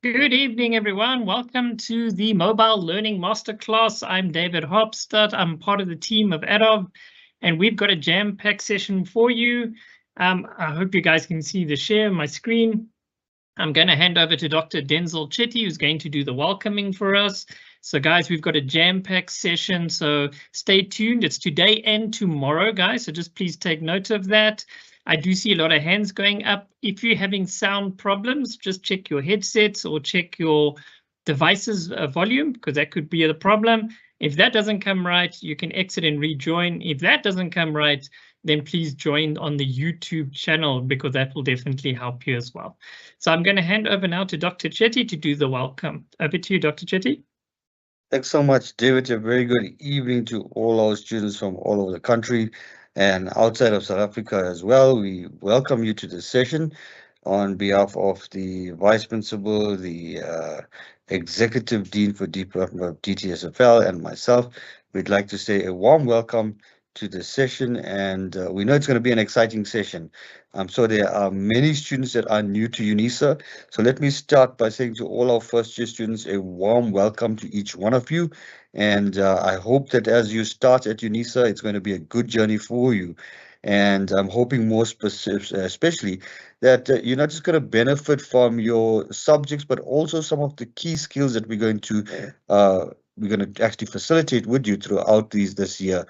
Good evening, everyone. Welcome to the Mobile Learning Masterclass. I'm David Hopstadt. I'm part of the team of Adov, and we've got a jam-packed session for you. I hope you guys can see the share on my screen. I'm going to hand over to Dr. Denzel Chitty, who's going to do the welcoming for us. So, guys, we've got a jam-packed session, so stay tuned. It's today and tomorrow, guys, so just please take note of that. I do see a lot of hands going up. If you're having sound problems, just check your headsets or check your device's volume, because that could be the problem. If that doesn't come right, you can exit and rejoin. If that doesn't come right, then please join on the YouTube channel, because that will definitely help you as well. So I'm going to hand over now to Dr. Chetty to do the welcome. Over to you, Dr. Chetty. Thanks so much, David. A very good evening to all our students from all over the country and outside of South Africa as well. We welcome you to this session on behalf of the Vice Principal, the Executive Dean for Department of DTSFL, and myself. We'd like to say a warm welcome to the session, and we know it's going to be an exciting session. So there are many students that are new to UNISA. So let me start by saying to all our first year students a warm welcome to each one of you. And I hope that as you start at UNISA, it's going to be a good journey for you. And I'm hoping more especially that you're not just going to benefit from your subjects, but also some of the key skills that we're going to actually facilitate with you throughout this year.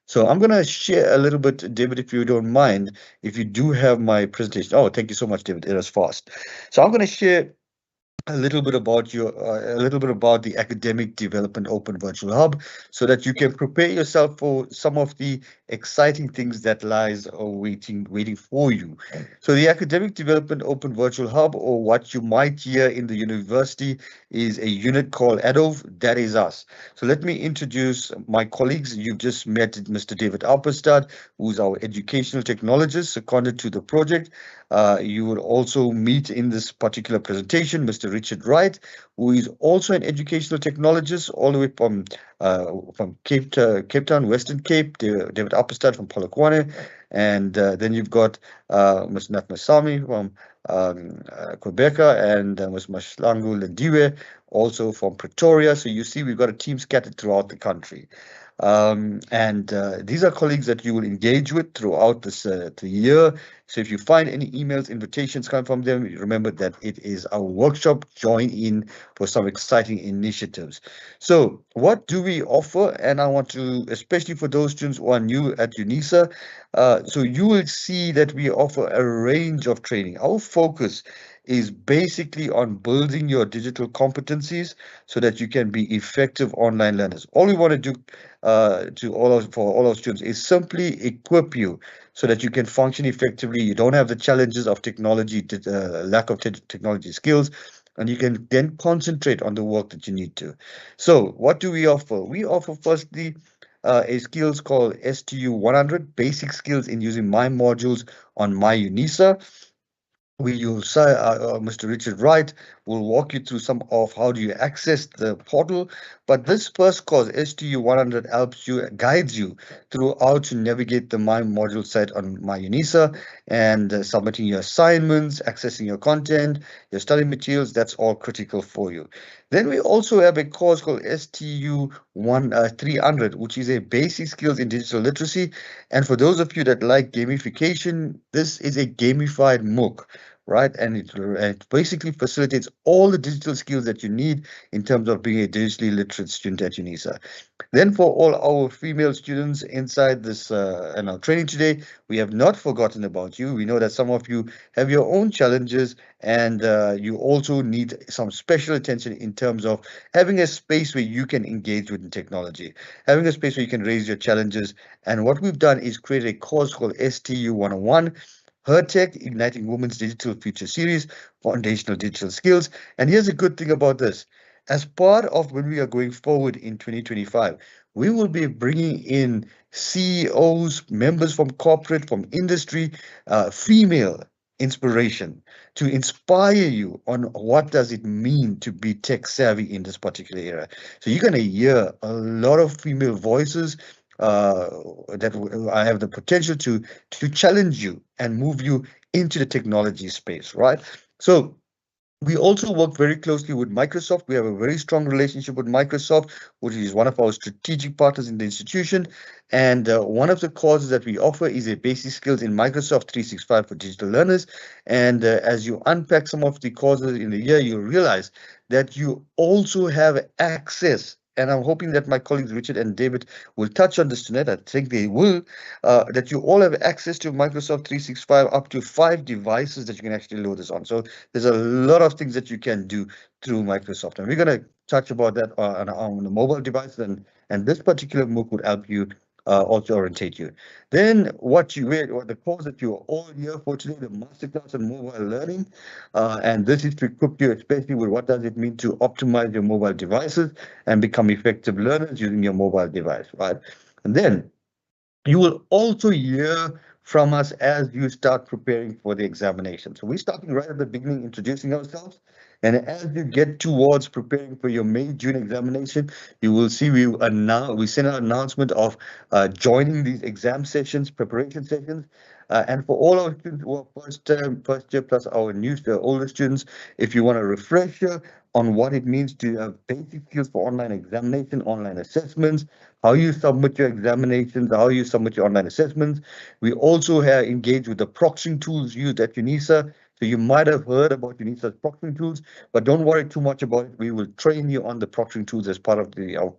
So I'm going to share a little bit, David, if you don't mind, if you do have my presentation. Oh, thank you so much, David. It was fast. So I'm going to share a little bit about the Academic Development Open Virtual Hub, so that you can prepare yourself for some of the exciting things that lies waiting for you. So the Academic Development Open Virtual Hub, or what you might hear in the university, is a unit called ADOV. That is us. So let me introduce my colleagues. You've just met Mr. David Alperstad, who's our educational technologist seconded to the project. You will also meet in this particular presentation Mr. Richard Wright, who is also an educational technologist all the way from Cape Town, Western Cape, David Alperstad from Polokwane, and then you've got Ms. Natmasami from Quebec, and Ms. Mashlangu Lendiwe, also from Pretoria. So you see, we've got a team scattered throughout the country. And these are colleagues that you will engage with throughout the year. So if you find any emails, invitations come from them, remember that it is our workshop. Join in for some exciting initiatives. So what do we offer? And I want to, especially for those students who are new at UNISA, so you will see that we offer a range of training. Our focus is basically on building your digital competencies so that you can be effective online learners. All we want to do for all our students is simply equip you so that you can function effectively. You don't have the challenges of technology, lack of technology skills, and you can then concentrate on the work that you need to. So what do we offer? We offer firstly a skills called STU 100, basic skills in using my modules on my UNISA. You'll say Mr. Richard Wright will walk you through some of how do you access the portal. But this first course, STU 100, helps you, guides you through how to navigate the My Module site on My UNISA, and submitting your assignments, accessing your content, your study materials. That's all critical for you. Then we also have a course called STU 300, which is a basic skills in digital literacy. And for those of you that like gamification, this is a gamified MOOC, right? And it basically facilitates all the digital skills that you need in terms of being a digitally literate student at UNISA. Then for all our female students inside this in our training today, we have not forgotten about you. We know that some of you have your own challenges, and you also need some special attention in terms of having a space where you can engage with technology, having a space where you can raise your challenges. And what we've done is create a course called STU 101, Her Tech, Igniting Women's Digital Future Series, Foundational Digital Skills. And here's a good thing about this. As part of when we are going forward in 2025, we will be bringing in CEOs, members from corporate, from industry, female inspiration to inspire you on what does it mean to be tech savvy in this particular era. So you're going to hear a lot of female voices that I have the potential to challenge you and move you into the technology space, right? So We also work very closely with Microsoft. We have a very strong relationship with Microsoft, which is one of our strategic partners in the institution. And one of the courses that we offer is a basic skills in Microsoft 365 for digital learners. And as you unpack some of the courses in the year, you realize that you also have access. And I'm hoping that my colleagues Richard and David will touch on this tonight. I think they will. That you all have access to Microsoft 365, up to 5 devices that you can actually load this on. So there's a lot of things that you can do through Microsoft, and we're going to touch about that on the mobile device, and this particular MOOC would help you also orientate you. Then what the course that you're all here for today, the Masterclass on mobile learning, and this is to equip you especially with what does it mean to optimize your mobile devices and become effective learners using your mobile device, right? And then you will also hear from us as you start preparing for the examination. So we're starting right at the beginning, introducing ourselves. And as you get towards preparing for your May, June examination, you will see we send out an announcement of joining these exam sessions, preparation sessions. And for all our students who are first year plus our older students, if you want a refresher on what it means to have basic skills for online examination, online assessments, how you submit your examinations, how you submit your online assessments. We also have engaged with the proctoring tools used at UNISA. So you might have heard about UNISA's proctoring tools, but don't worry too much about it. We will train you on the proctoring tools as part of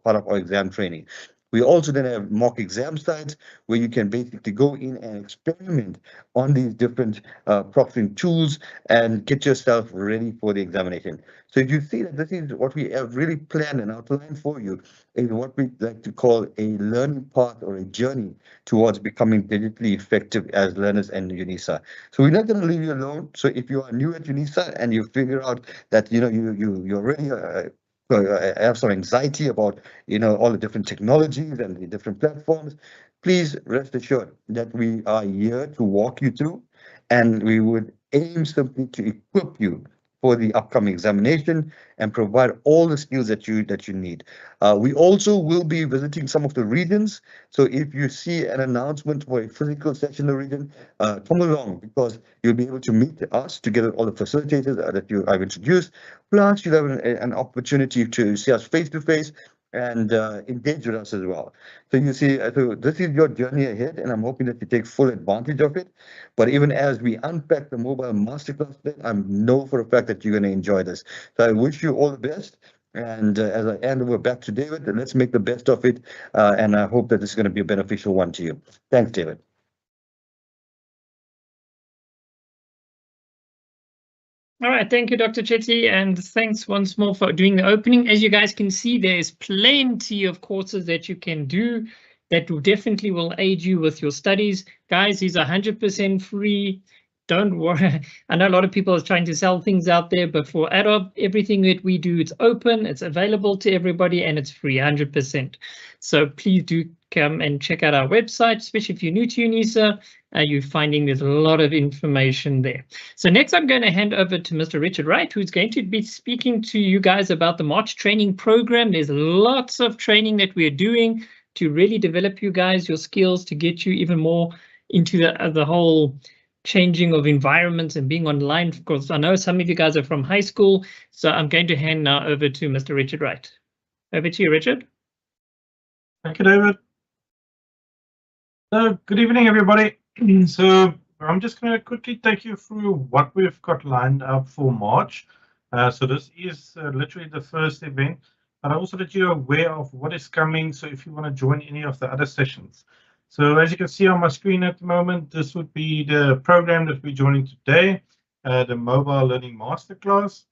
our exam training. We also then have mock exam sites where you can basically go in and experiment on these different proctoring tools and get yourself ready for the examination. So you see that this is what we have really planned and outlined for you, is what we like to call a learning path or a journey towards becoming digitally effective as learners in UNISA. So we're not going to leave you alone. So if you are new at UNISA and you figure out that you're really have some anxiety about all the different technologies and the different platforms, please rest assured that we are here to walk you through, and we would aim simply to equip you for the upcoming examination and provide all the skills that you need. We also will be visiting some of the regions. So if you see an announcement for a physical session in the region, come along, because you'll be able to meet us together, all the facilitators that I've introduced. Plus, you'll have an opportunity to see us face to face and engage with us as well. So you see, so this is your journey ahead, and I'm hoping that you take full advantage of it. But even as we unpack the mobile masterclass, I know for a fact that you're going to enjoy this. So I wish you all the best. And as I hand over back to David, let's make the best of it. And I hope that this is going to be a beneficial one to you. Thanks, David. All right, thank you, Dr. Chetty, and thanks once more for doing the opening. As you guys can see, there's plenty of courses that you can do that will definitely aid you with your studies. Guys, these are 100% free. Don't worry. I know a lot of people are trying to sell things out there, but for ADOB, everything that we do, it's open, it's available to everybody, and it's free, 100%. So please do come and check out our website, especially if you're new to UNISA. You're finding there's a lot of information there. So next I'm going to hand over to Mr. Richard Wright, who's going to be speaking to you guys about the March training program. There's lots of training that we're doing to really develop you guys, your skills, to get you even more into the whole changing of environments and being online. Of course, I know some of you guys are from high school, so I'm going to hand now over to Mr. Richard Wright. Over to you, Richard. Thank you, David. So good evening, everybody. So I'm just going to quickly take you through what we've got lined up for March. So this is literally the first event, but I also that you're aware of what is coming. So if you want to join any of the other sessions. So as you can see on my screen at the moment, this would be the program that we're joining today, the Mobile Learning Masterclass.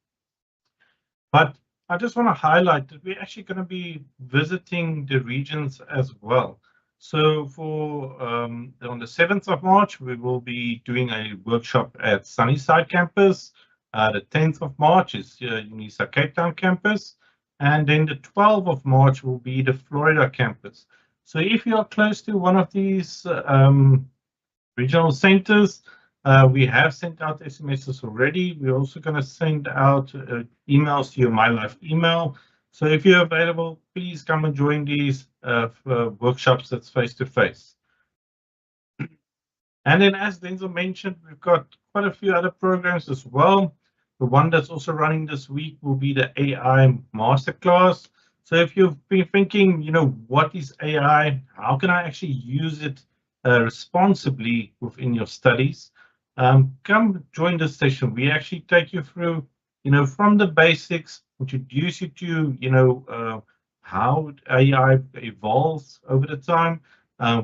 But I just want to highlight that we're actually going to be visiting the regions as well. So for on the 7th of March, we will be doing a workshop at Sunnyside campus. The 10th of March is UNISA Cape Town campus. And then the 12th of March will be the Florida campus. So if you are close to one of these regional centers, we have sent out SMSs already. We're also going to send out emails to your MyLife email. So if you're available, please come and join these workshops that's face-to-face. And then, as Denzel mentioned, we've got quite a few other programs as well. The one that's also running this week will be the AI Masterclass. So if you've been thinking, what is AI? How can I actually use it responsibly within your studies? Come join this session. We actually take you through, from the basics, introduce you to, how AI evolves over the time.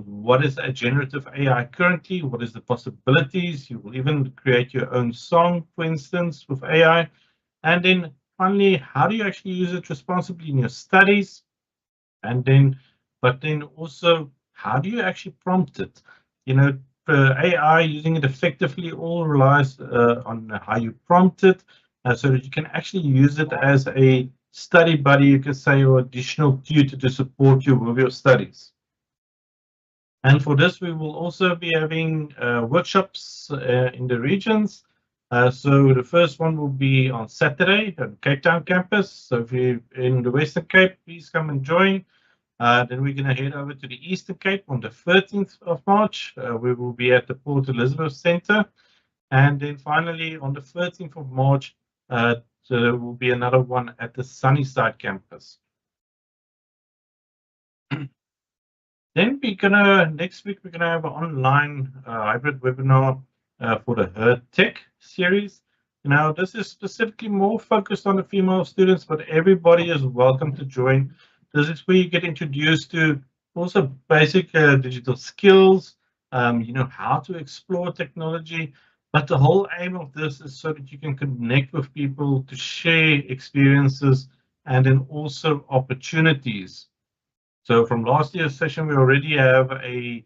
What is a generative AI currently? What is the possibilities? You will even create your own song, for instance, with AI. And then finally, how do you actually use it responsibly in your studies? And then, but then also, how do you actually prompt it? AI using it effectively all relies on how you prompt it, so that you can actually use it as a study buddy, you can say, or additional tutor to support you with your studies. And for this, we will also be having workshops in the regions. So the first one will be on Saturday at Cape Town campus. So if you're in the Western Cape, please come and join. Then we're going to head over to the Eastern Cape on the 13th of March. We will be at the Port Elizabeth Centre. And then finally, on the 13th of March, there will be another one at the Sunnyside campus. Then next week, we're gonna have an online hybrid webinar for the Her Tech series. Now, this is specifically more focused on the female students, but everybody is welcome to join. This is where you get introduced to also basic digital skills, how to explore technology. But the whole aim of this is so that you can connect with people to share experiences and then also opportunities. So from last year's session, we already have a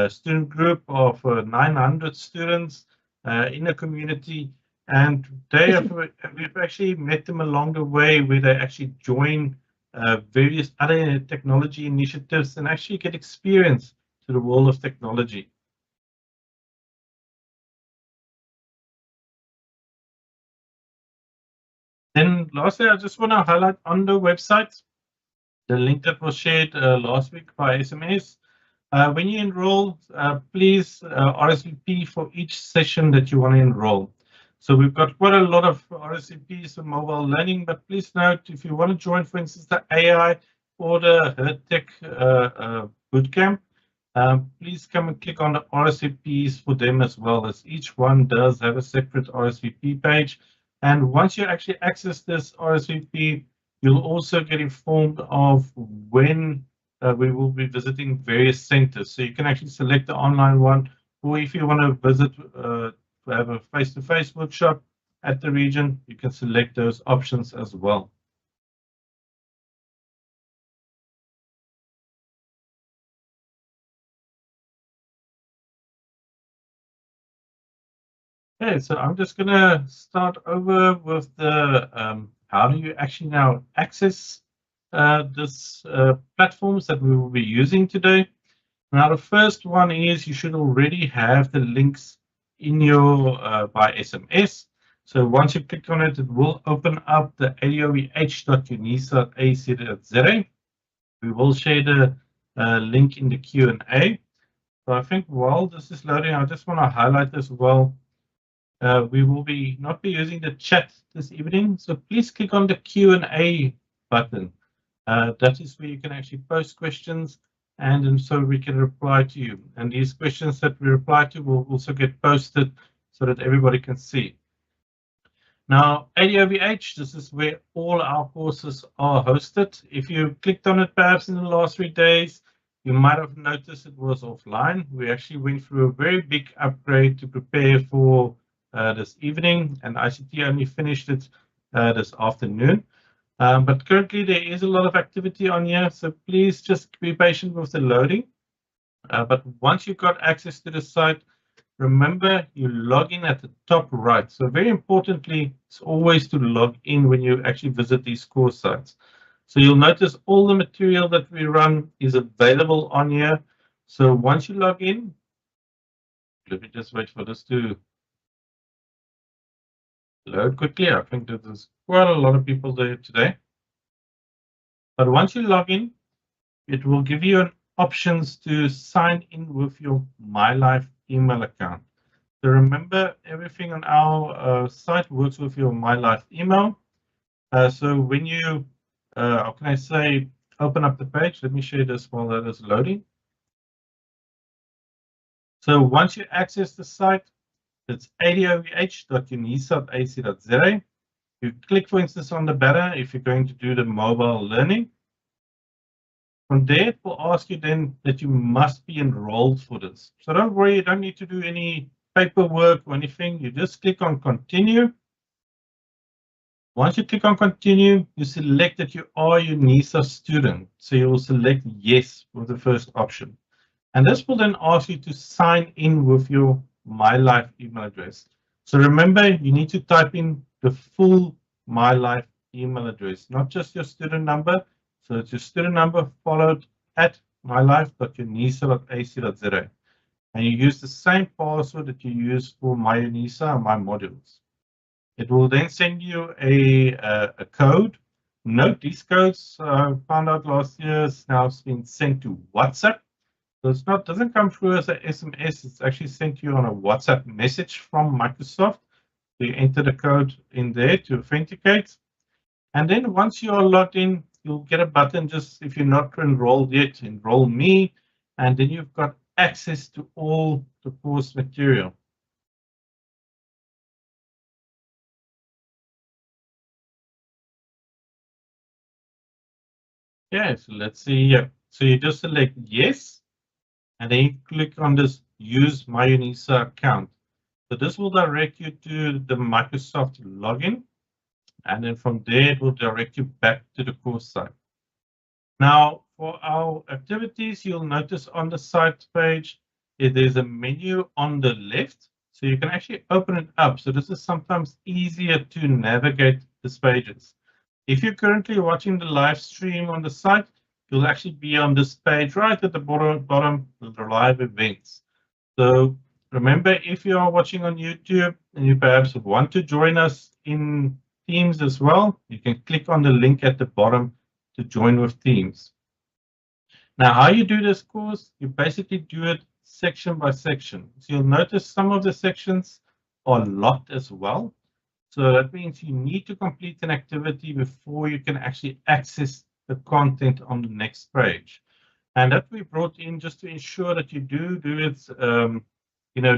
student group of 900 students in the community, and we've actually met them along the way where they actually join various other technology initiatives and actually get experience to the world of technology. Then lastly, I just want to highlight on the website the link that was shared last week by SMS. When you enroll, please RSVP for each session that you want to enroll. So we've got quite a lot of RSVPs for mobile learning, but please note, if you want to join, for instance, the AI or the Her Tech bootcamp, please come and click on the RSVPs for them as well, as each one does have a separate RSVP page. And once you actually access this RSVP, you'll also get informed of when we will be visiting various centers. So you can actually select the online one, or if you want to visit, have a face-to-face workshop at the region, you can select those options as well. Okay, so I'm just going to start over with the how do you actually now access this platforms that we will be using today. Now, the first one is you should already have the links in your by SMS. So once you click on it, it will open up the aoeh.unisa.ac.za. We will share the link in the Q&A. So I think while this is loading, I just want to highlight as well. We will not be using the chat this evening, so please click on the Q&A button. That is where you can actually post questions, and so we can reply to you. And these questions that we reply to will also get posted so that everybody can see. Now, ADOVH, this is where all our courses are hosted. If you clicked on it perhaps in the last 3 days, you might have noticed it was offline. We actually went through a very big upgrade to prepare for this evening, and ICT only finished it this afternoon. But currently there is a lot of activity on here, so please just be patient with the loading. But once you've got access to the site, remember you log in at the top right. So very importantly, it's always to log in when you actually visit these course sites. So you'll notice all the material that we run is available on here. So once you log in, let me just wait for this to load quickly. I think that there's quite a lot of people there today. But once you log in, it will give you options to sign in with your MyLife email account. So remember, everything on our site works with your My Life email. So when you, how can I say, open up the page, let me show you this while that is loading. So once you access the site, it's adovh.unisa.ac.za. You click, for instance, on the banner if you're going to do the mobile learning. From there, it will ask you then that you must be enrolled for this. So don't worry, you don't need to do any paperwork or anything. You just click on continue. Once you click on continue, you select that you are a UNISA student. So you will select yes for the first option. And this will then ask you to sign in with your My Life email address. So remember, you need to type in the full My Life email address, not just your student number. So it's your student number followed at mylife.unisa.ac.za. And you use the same password that you use for My UNISA and My modules. It will then send you a code. Note these codes I found out last year is now been sent to WhatsApp. So it's not doesn't come through as an SMS. It's actually sent to you on a WhatsApp message from Microsoft. So you enter the code in there to authenticate. And then once you are logged in, you'll get a button just if you're not enrolled yet, enroll me. And then you've got access to all the course material. Yeah, so let's see here. So you just select yes, and then you click on this use my UNISA account. So this will direct you to the Microsoft login. And then from there, it will direct you back to the course site. Now, for our activities, you'll notice on the site page, there's a menu on the left. So you can actually open it up. So this is sometimes easier to navigate these pages. If you're currently watching the live stream on the site, you'll actually be on this page right at the bottom, the live events. So remember, if you are watching on YouTube and you perhaps want to join us in Teams as well, you can click on the link at the bottom to join with Teams. Now, how you do this course, you basically do it section by section. So you'll notice some of the sections are locked as well. So that means you need to complete an activity before you can actually access the content on the next page. And that we brought in just to ensure that you do it,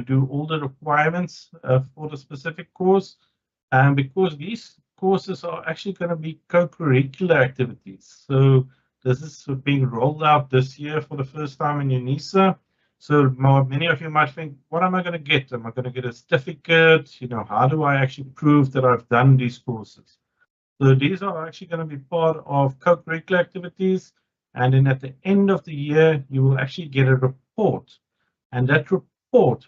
do all the requirements for the specific course. And because these courses are actually going to be co-curricular activities. So this is being rolled out this year for the first time in UNISA. So many of you might think, what am I going to get? Am I going to get a certificate? How do I actually prove that I've done these courses? So these are actually going to be part of co-curricular activities. And then at the end of the year, you will actually get a report. And that report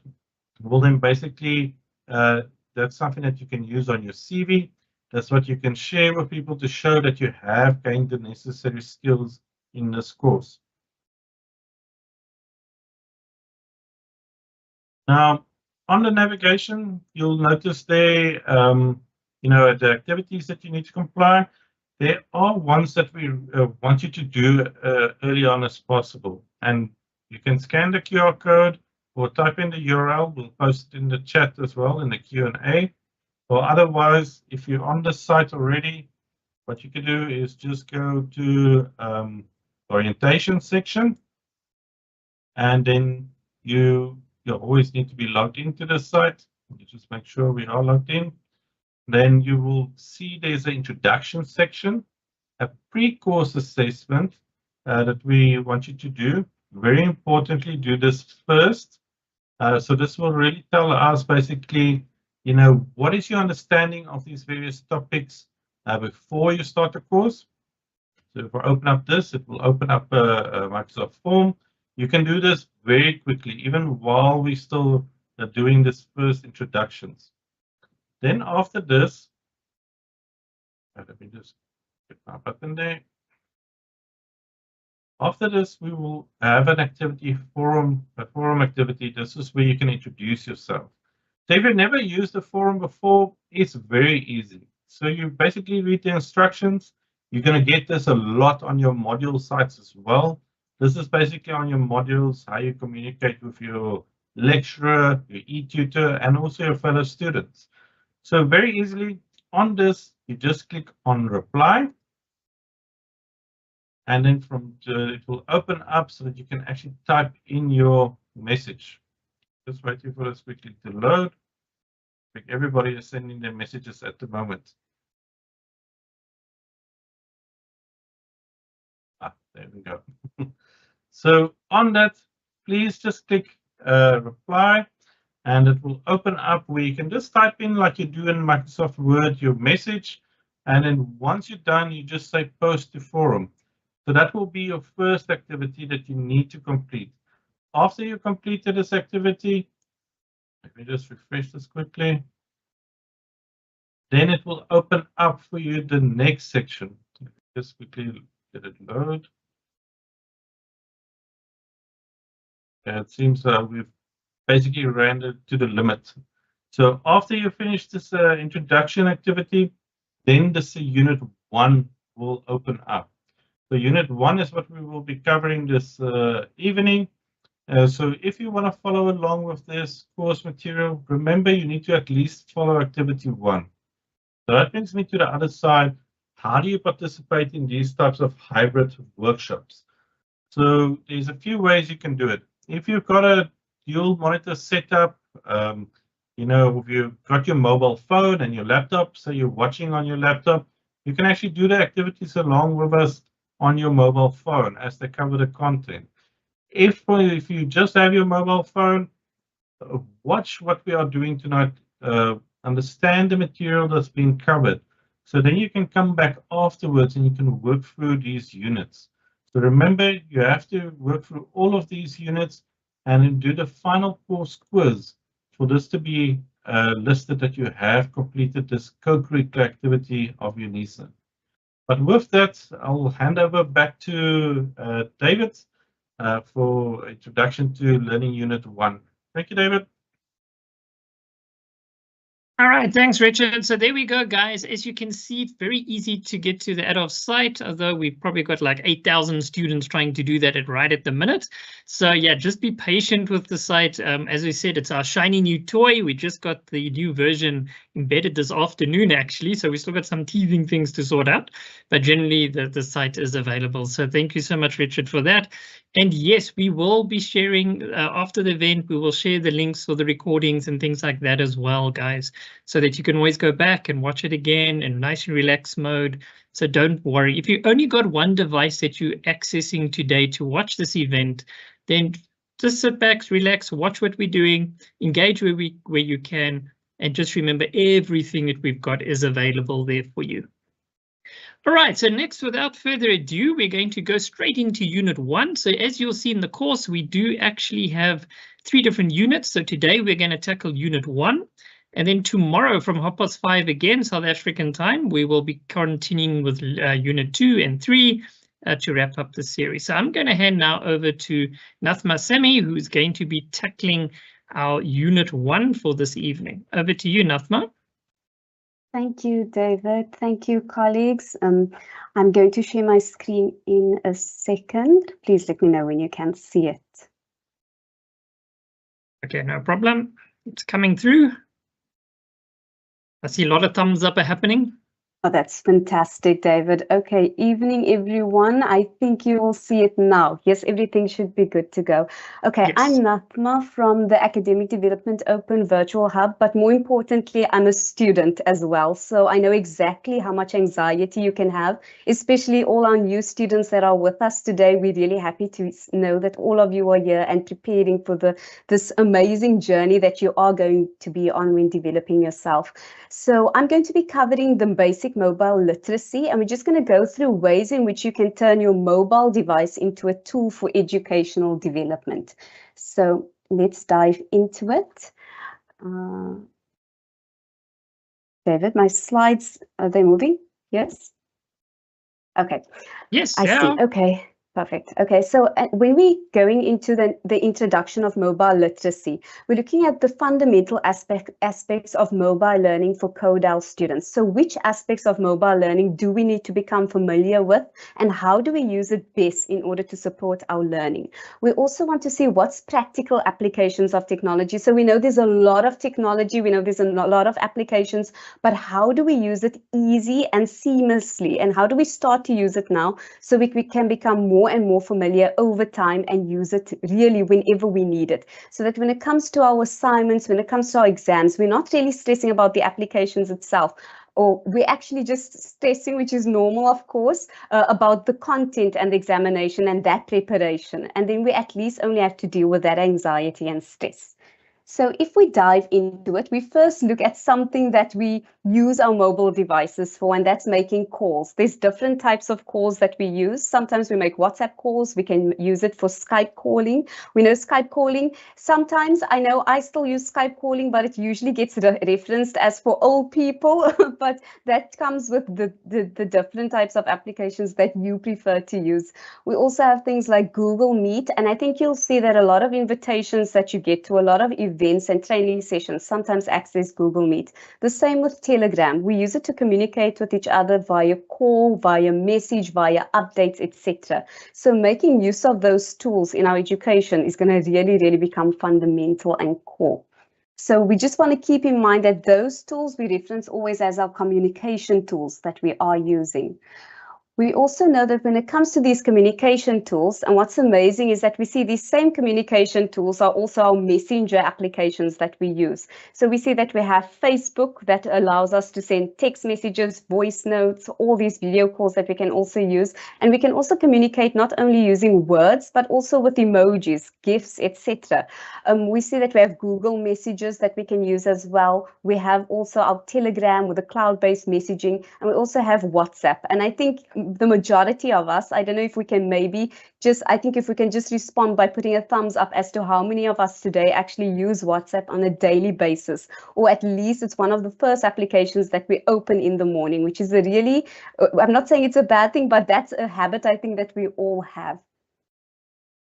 will then basically, that's something that you can use on your CV. That's what you can share with people to show that you have gained the necessary skills in this course. Now, on the navigation, you'll notice there, the activities that you need to comply. There are ones that we want you to do early on as possible. And you can scan the QR code or type in the URL. We'll post it in the chat as well in the Q&A. Or otherwise, if you're on the site already, what you can do is just go to orientation section. And then you always need to be logged into the site. You just make sure we are logged in. Then you will see there's an introduction section, a pre-course assessment that we want you to do. Very importantly, do this first. So this will really tell us basically, what is your understanding of these various topics before you start the course. So if I open up this, it will open up a Microsoft form. You can do this very quickly, even while we're still doing this first introductions. Then after this, let me just get my button there. After this, we will have an activity forum, a forum activity. This is where you can introduce yourself. So if you've never used the forum before, it's very easy. So you basically read the instructions. You're going to get this a lot on your module sites as well. This is basically on your modules, how you communicate with your lecturer, your e-tutor, and also your fellow students. So very easily on this, you just click on reply. And then it will open up so that you can actually type in your message. Just waiting for this quickly to load. I think everybody is sending their messages at the moment. There we go. So on that, please just click reply, and it will open up where you can just type in, like you do in Microsoft Word, your message. And then once you're done, you just say post to forum. So that will be your first activity that you need to complete. After you completed this activity, let me just refresh this quickly. Then it will open up for you the next section. Just quickly get it load. It seems we've basically ran it to the limit. So after you finish this introduction activity, then this unit 1 will open up. So unit 1 is what we will be covering this evening. So if you want to follow along with this course material, remember you need to at least follow activity 1. So that brings me to the other side. How do you participate in these types of hybrid workshops? So there's a few ways you can do it. If you've got a dual monitor setup, if you've got your mobile phone and your laptop, so you're watching on your laptop, you can actually do the activities along with us on your mobile phone as they cover the content. If you just have your mobile phone, watch what we are doing tonight, understand the material that's been covered. So then you can come back afterwards and you can work through these units. So remember, you have to work through all of these units and then do the final course quiz for this to be listed that you have completed this co-curricular activity of UNISA. But with that, I'll hand over back to David for introduction to Learning Unit 1. Thank you, David. All right, thanks, Richard. So there we go, guys. As you can see, it's very easy to get to the Adolf site, although we've probably got like 8,000 students trying to do that right at the minute. So yeah, just be patient with the site. As we said, it's our shiny new toy. We just got the new version embedded this afternoon, actually. So we still got some teething things to sort out, but generally the site is available. So thank you so much, Richard, for that. And yes, we will be sharing after the event, we will share the links for the recordings and things like that as well, guys, so that you can always go back and watch it again in nice and relaxed mode. So don't worry. If you only got one device that you're accessing today to watch this event, then just sit back, relax, watch what we're doing, engage where you can, and just remember everything that we've got is available there for you. All right, so next, without further ado, we're going to go straight into Unit 1. So as you'll see in the course, we do actually have 3 different units. So today we're going to tackle Unit 1. And then tomorrow from 5:30 again, South African time, we will be continuing with Unit 2 and 3 to wrap up the series. So I'm going to hand now over to Nathma Semi, who's going to be tackling our Unit 1 for this evening. Over to you, Nathma. Thank you, David. Thank you, colleagues. I'm going to share my screen in a second. Please let me know when you can see it. Okay, no problem. It's coming through. I see a lot of thumbs up are happening. Oh, that's fantastic, David. Okay, evening, everyone. I think you will see it now. Yes, everything should be good to go. Okay, yes. I'm Nathma from the Academic Development Open Virtual Hub, but more importantly, I'm a student as well. So I know exactly how much anxiety you can have, especially all our new students that are with us today. We're really happy to know that all of you are here and preparing for this amazing journey that you are going to be on when developing yourself. So I'm going to be covering the basic mobile literacy, and we're just going to go through ways in which you can turn your mobile device into a tool for educational development. So let's dive into it. David, my slides, are they moving? Yes? Okay. Yes. I see. Okay. Perfect. Okay, so when we're going into the introduction of mobile literacy, we're looking at the fundamental aspects of mobile learning for CODAL students. So which aspects of mobile learning do we need to become familiar with, and how do we use it best in order to support our learning? We also want to see what's practical applications of technology. So we know there's a lot of technology, we know there's a lot of applications, but how do we use it easy and seamlessly, and how do we start to use it now so we can become more and more familiar over time and use it really whenever we need it, so that when it comes to our assignments, when it comes to our exams, we're not really stressing about the applications itself, or we're actually just stressing, which is normal, of course, about the content and the examination and that preparation. And then we at least only have to deal with that anxiety and stress. So if we dive into it, we first look at something that we use our mobile devices for, and that's making calls. There's different types of calls that we use. Sometimes we make WhatsApp calls. We can use it for Skype calling. We know Skype calling. Sometimes I know I still use Skype calling, but it usually gets referenced as for old people. But that comes with the different types of applications that you prefer to use. We also have things like Google Meet, and I think you'll see that a lot of invitations that you get to a lot of events and training sessions sometimes access Google Meet. The same with Telegram. We use it to communicate with each other via call, via message, via updates, etc. So making use of those tools in our education is going to really become fundamental and core. So we just want to keep in mind that those tools we reference always as our communication tools that we are using. We also know that when it comes to these communication tools, and what's amazing is that we see these same communication tools are also our messenger applications that we use. So we see that we have Facebook that allows us to send text messages, voice notes, all these video calls that we can also use. And we can also communicate not only using words, but also with emojis, GIFs, etc. We see that we have Google Messages that we can use as well. We have also our Telegram with the cloud-based messaging, and we also have WhatsApp. And I think the majority of us, I don't know if we can I think if we can just respond by putting a thumbs up as to how many of us today actually use WhatsApp on a daily basis, or at least it's one of the first applications that we open in the morning, which is a really, I'm not saying it's a bad thing, but that's a habit I think that we all have.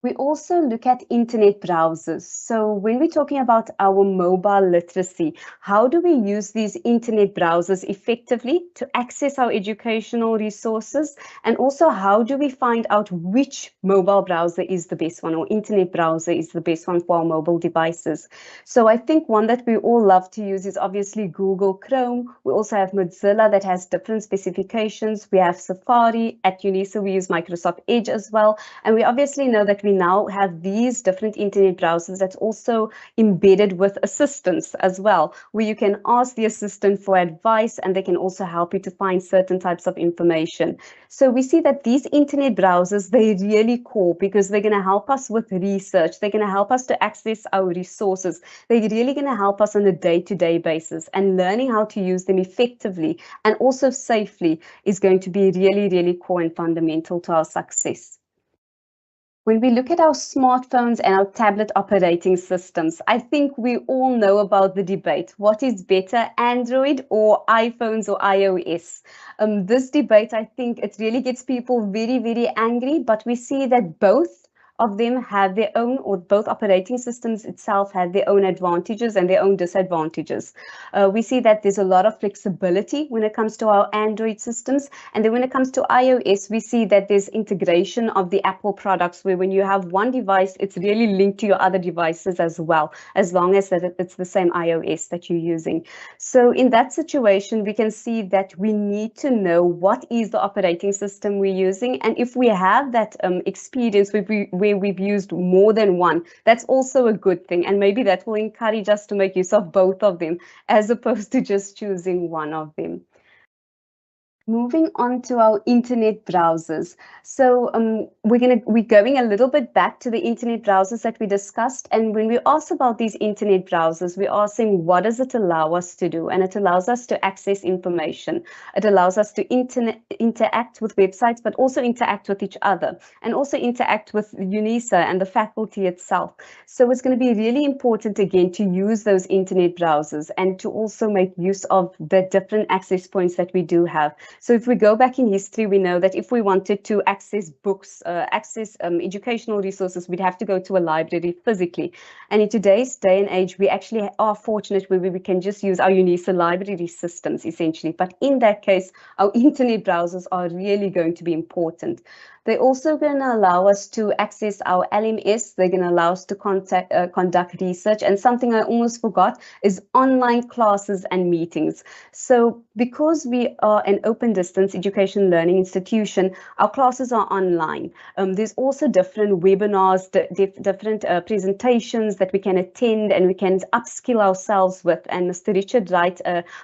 We also look at internet browsers. So when we're talking about our mobile literacy, how do we use these internet browsers effectively to access our educational resources? And also, how do we find out which mobile browser is the best one, or internet browser is the best one for our mobile devices? So I think one that we all love to use is obviously Google Chrome. We also have Mozilla that has different specifications. We have Safari. At UNISA, we use Microsoft Edge as well. And we obviously know that we now have these different internet browsers that's also embedded with assistants as well, where you can ask the assistant for advice and they can also help you to find certain types of information. So we see that these internet browsers, they're really cool because they're going to help us with research. They're going to help us to access our resources. They're really going to help us on a day-to-day basis, and learning how to use them effectively and also safely is going to be really core and fundamental to our success. When we look at our smartphones and our tablet operating systems, I think we all know about the debate. What is better, Android or iPhones or iOS? This debate, I think it really gets people very angry, but we see that both of them have their own, or both operating systems itself have their own advantages and their own disadvantages. We see that there's a lot of flexibility when it comes to our Android systems. And then when it comes to iOS, we see that there's integration of the Apple products, where when you have one device, it's really linked to your other devices as well, as long as that it's the same iOS that you're using. So in that situation, we can see that we need to know what is the operating system we're using. And if we have that experience where we've used more than one, that's also a good thing. And maybe that will encourage us to make use of both of them as opposed to just choosing one of them. Moving on to our internet browsers. So we're going a little bit back to the internet browsers that we discussed. And when we ask about these internet browsers, we are saying, what does it allow us to do? And it allows us to access information. It allows us to interact with websites, but also interact with each other, and also interact with UNISA and the faculty itself. So it's going to be really important, again, to use those internet browsers and to also make use of the different access points that we do have. So if we go back in history, we know that if we wanted to access books, access educational resources, we'd have to go to a library physically. And in today's day and age, we actually are fortunate where we can just use our UNISA library systems, essentially. But in that case, our internet browsers are really going to be important. They're also going to allow us to access our LMS. They're going to allow us to conduct research. And something I almost forgot is online classes and meetings. So because we are an open distance education learning institution, our classes are online. There's also different webinars, different presentations that we can attend and we can upskill ourselves with. And Mr. Richard Wright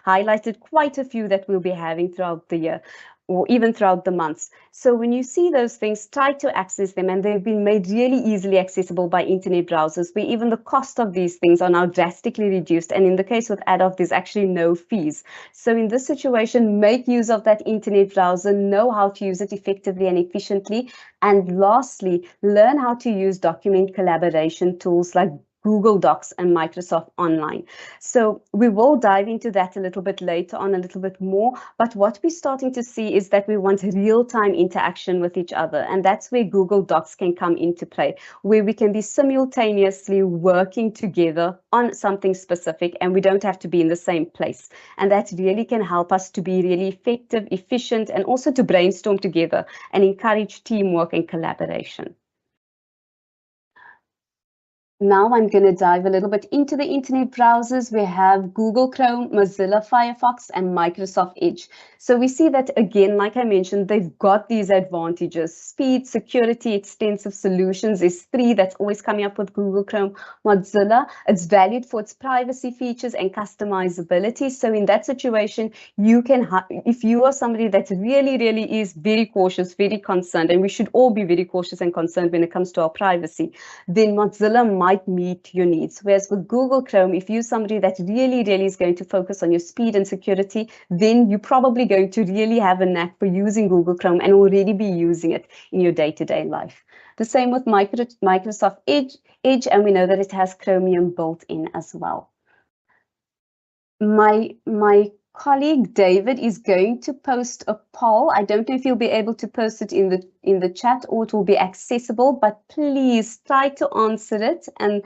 highlighted quite a few that we'll be having throughout the year, or even throughout the months. So when you see those things, try to access them, and they've been made really easily accessible by internet browsers, where even the cost of these things are now drastically reduced. And in the case with Adobe, there's actually no fees. So in this situation, make use of that internet browser, know how to use it effectively and efficiently. And lastly, learn how to use document collaboration tools like Google Docs and Microsoft Online. So we will dive into that a little bit later on, a little bit more. But what we're starting to see is that we want real-time interaction with each other. And that's where Google Docs can come into play, where we can be simultaneously working together on something specific, and we don't have to be in the same place. And that really can help us to be really effective, efficient, and also to brainstorm together and encourage teamwork and collaboration. Now I'm going to dive a little bit into the internet browsers. We have Google Chrome, Mozilla Firefox, and Microsoft Edge. So we see that, again, like I mentioned, they've got these advantages. Speed, security, extensive solutions is 3 that's always coming up with Google Chrome. Mozilla, it's valued for its privacy features and customizability. So in that situation, you can, if you are somebody that really is very cautious, very concerned, and we should all be very cautious and concerned when it comes to our privacy, then Mozilla might meet your needs. Whereas with Google Chrome, if you're somebody that really is going to focus on your speed and security, then you're probably going to really have a knack for using Google Chrome and already be using it in your day-to-day life. The same with Microsoft Edge, and we know that it has Chromium built in as well. My colleague David is going to post a poll. I don't know if you'll be able to post it in the chat or it will be accessible, but please try to answer it and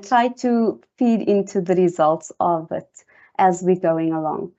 try to feed into the results of it as we're going along.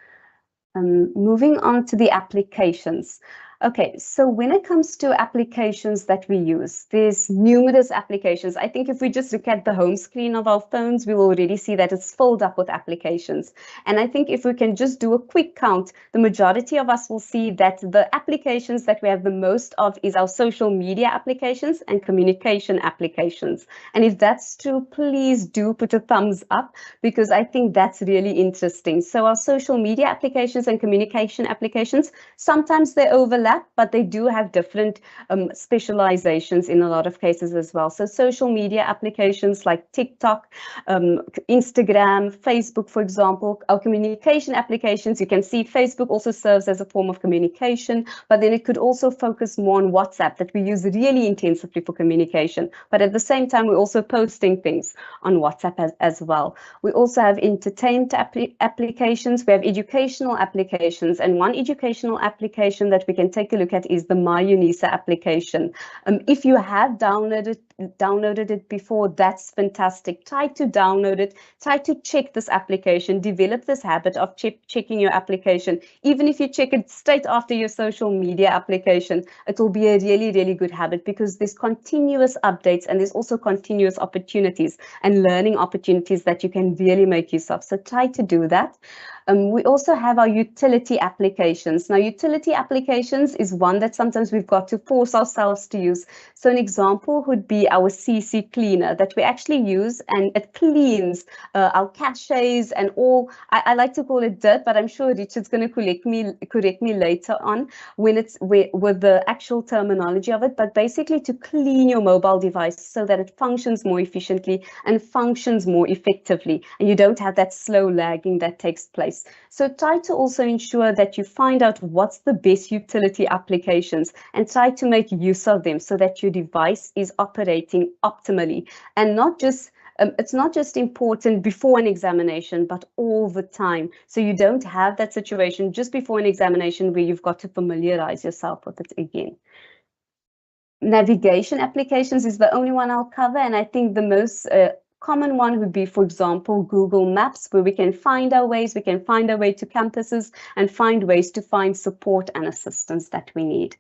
Moving on to the applications. Okay, so when it comes to applications that we use, there's numerous applications. I think if we just look at the home screen of our phones, we will already see that it's filled up with applications. And I think if we can just do a quick count, the majority of us will see that the applications that we have the most of is our social media applications and communication applications. And if that's true, please do put a thumbs up, because I think that's really interesting. So our social media applications and communication applications, sometimes they overlap, but they do have different specializations in a lot of cases as well. So social media applications like TikTok, Instagram, Facebook, for example. Our communication applications, you can see Facebook also serves as a form of communication, but then it could also focus more on WhatsApp that we use really intensively for communication. But at the same time, we're also posting things on WhatsApp as well. We also have entertainment applications. We have educational applications, and one educational application that we can take a look at is the My UNISA application. If you have downloaded it before, that's fantastic. Try to download it, try to check this application, develop this habit of checking your application. Even if you check it straight after your social media application, it will be a really good habit, because there's continuous updates and there's also continuous opportunities and learning opportunities that you can really make use of. So try to do that. We also have our utility applications. Now, utility applications is one that sometimes we've got to force ourselves to use. So an example would be our CC cleaner that we actually use, and it cleans our caches and all. I like to call it dirt, but I'm sure Richard's going to correct me later on when it's with the actual terminology of it. But basically to clean your mobile device so that it functions more efficiently and functions more effectively, and you don't have that slow lagging that takes place. So try to also ensure that you find out what's the best utility applications and try to make use of them so that your device is operating optimally, and not just It's not just important before an examination, but all the time. So you don't have that situation just before an examination where you've got to familiarize yourself with it again. Navigation applications is the only one I'll cover, and I think the most common one would be, for example, Google Maps, where we can find our ways, we can find our way to campuses and find ways to find support and assistance that we need.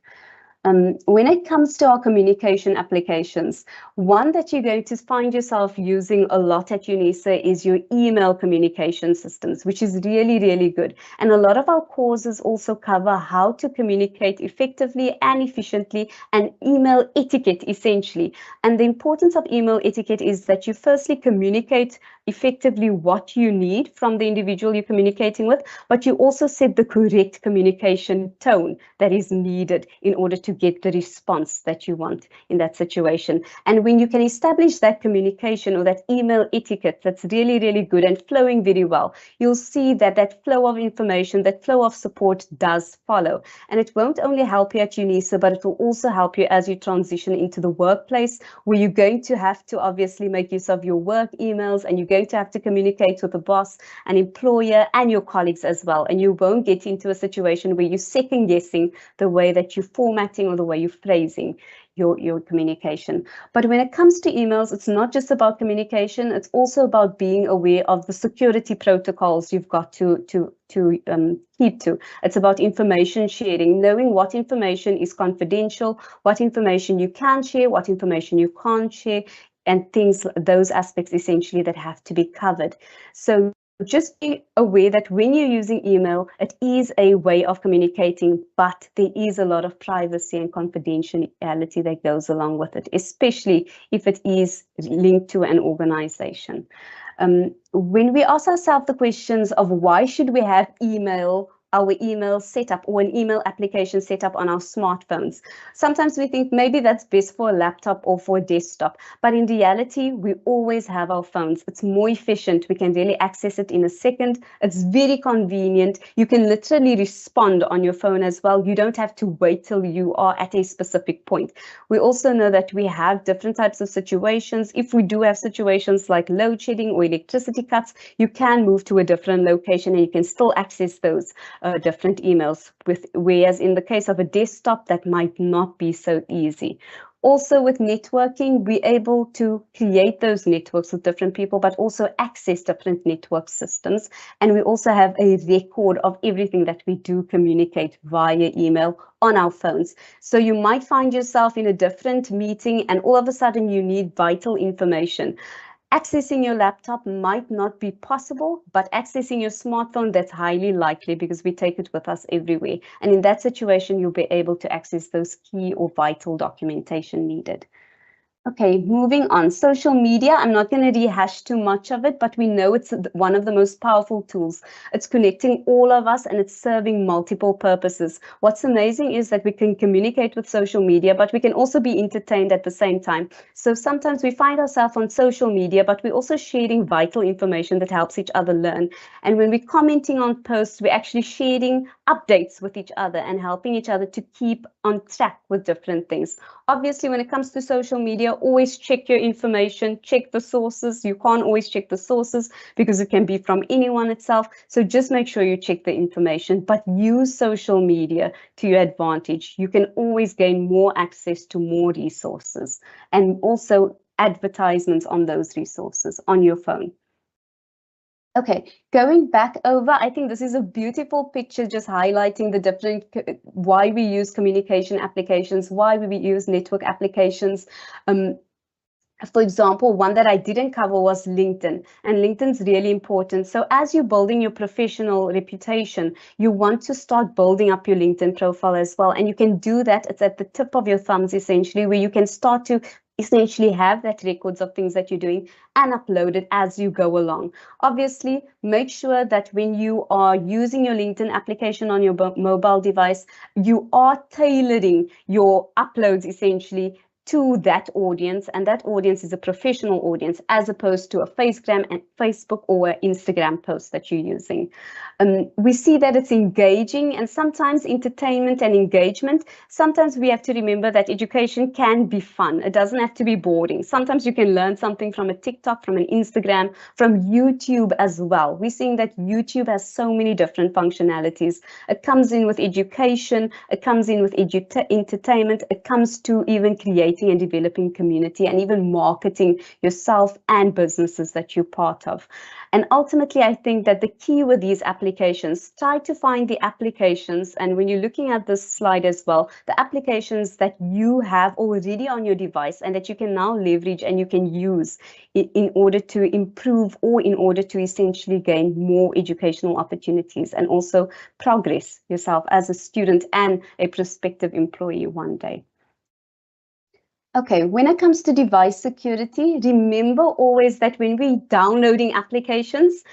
When it comes to our communication applications, one that you're going to find yourself using a lot at UNISA is your email communication systems, which is really, really good. And a lot of our courses also cover how to communicate effectively and efficiently, and email etiquette essentially. And the importance of email etiquette is that you firstly communicate effectively what you need from the individual you're communicating with, but you also set the correct communication tone that is needed in order to get the response that you want in that situation. And when you can establish that communication or that email etiquette that's really, really good and flowing very well, you'll see that that flow of information, that flow of support does follow. And it won't only help you at UNISA, but it will also help you as you transition into the workplace, where you're going to have to obviously make use of your work emails, and you're going to have to communicate with the boss, an employer, and your colleagues as well. And you won't get into a situation where you're second guessing the way that you're formatting or the way you're phrasing your communication. But when it comes to emails, it's not just about communication, it's also about being aware of the security protocols you've got to keep to. It's about information sharing, knowing what information is confidential, what information you can share, what information you can't share, and things, those aspects essentially that have to be covered. So just be aware that when you're using email, it is a way of communicating, but there is a lot of privacy and confidentiality that goes along with it, especially if it is linked to an organization. When we ask ourselves the questions of why should we have our email setup or an email application set up on our smartphones, sometimes we think maybe that's best for a laptop or for a desktop, but in reality we always have our phones. It's more efficient, we can really access it in a second, it's very convenient, you can literally respond on your phone as well, you don't have to wait till you are at a specific point. We also know that we have different types of situations. If we do have situations like load shedding or electricity cuts, you can move to a different location and you can still access those different emails, whereas in the case of a desktop, that might not be so easy. Also with networking, we're able to create those networks with different people, but also access different network systems. And we also have a record of everything that we do communicate via email on our phones. So you might find yourself in a different meeting and all of a sudden you need vital information. Accessing your laptop might not be possible, but accessing your smartphone, that's highly likely because we take it with us everywhere. And in that situation, you'll be able to access those key or vital documentation needed. Okay, moving on. Social media, I'm not going to rehash too much of it, but we know it's one of the most powerful tools. It's connecting all of us and it's serving multiple purposes. What's amazing is that we can communicate with social media, but we can also be entertained at the same time. So sometimes we find ourselves on social media, but we're also sharing vital information that helps each other learn. And when we're commenting on posts, we're actually sharing updates with each other and helping each other to keep on track with different things. Obviously, when it comes to social media, always check your information, check the sources. You can't always check the sources because it can be from anyone itself. So just make sure you check the information, but use social media to your advantage. You can always gain more access to more resources and also advertisements on those resources on your phone. Okay, going back over, I think this is a beautiful picture just highlighting the different, why we use communication applications, why we use network applications. For example, one that I didn't cover was LinkedIn, and LinkedIn's really important. So as you're building your professional reputation, you want to start building up your LinkedIn profile as well. And you can do that. It's at the tip of your thumbs, essentially, where you can start to essentially have that records of things that you're doing and upload it as you go along. Obviously, make sure that when you are using your LinkedIn application on your mobile device, you are tailoring your uploads essentially to that audience, and that audience is a professional audience as opposed to a Facebook or an Instagram post that you're using. We see that it's engaging, and sometimes entertainment and engagement. Sometimes we have to remember that education can be fun. It doesn't have to be boring. Sometimes you can learn something from a TikTok, from an Instagram, from YouTube as well. We're seeing that YouTube has so many different functionalities. It comes in with education, it comes in with entertainment, it comes to even creating and developing community and even marketing yourself and businesses that you're part of. And ultimately, I think that the key with these applications, try to find the applications, and when you're looking at this slide as well, the applications that you have already on your device and that you can now leverage and you can use in order to improve or in order to essentially gain more educational opportunities and also progress yourself as a student and a prospective employee one day. Okay, when it comes to device security, remember always that when we're downloading applications,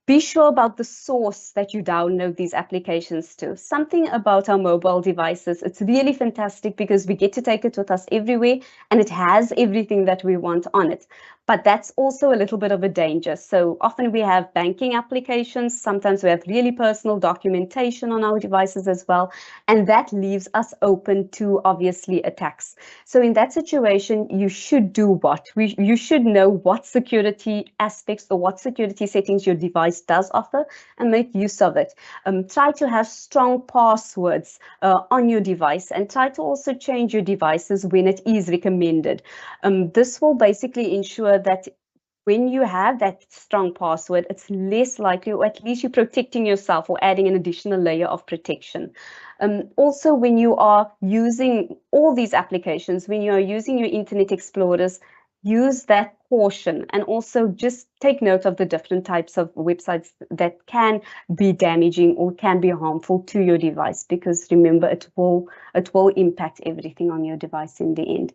be sure about the source that you download these applications to. Something about our mobile devices, it's really fantastic because we get to take it with us everywhere and it has everything that we want on it. But that's also a little bit of a danger. So often we have banking applications, sometimes we have really personal documentation on our devices as well, and that leaves us open to obviously attacks. So in that situation, you should do what? You should know what security aspects or what security settings your device does offer and make use of it. Try to have strong passwords on your device, and try to also change your devices when it is recommended. This will basically ensure that when you have that strong password, it's less likely, or at least you're protecting yourself or adding an additional layer of protection. Also, when you are using all these applications, when you are using your Internet Explorers, use that caution, and also just take note of the different types of websites that can be damaging or can be harmful to your device, because remember, it will impact everything on your device in the end.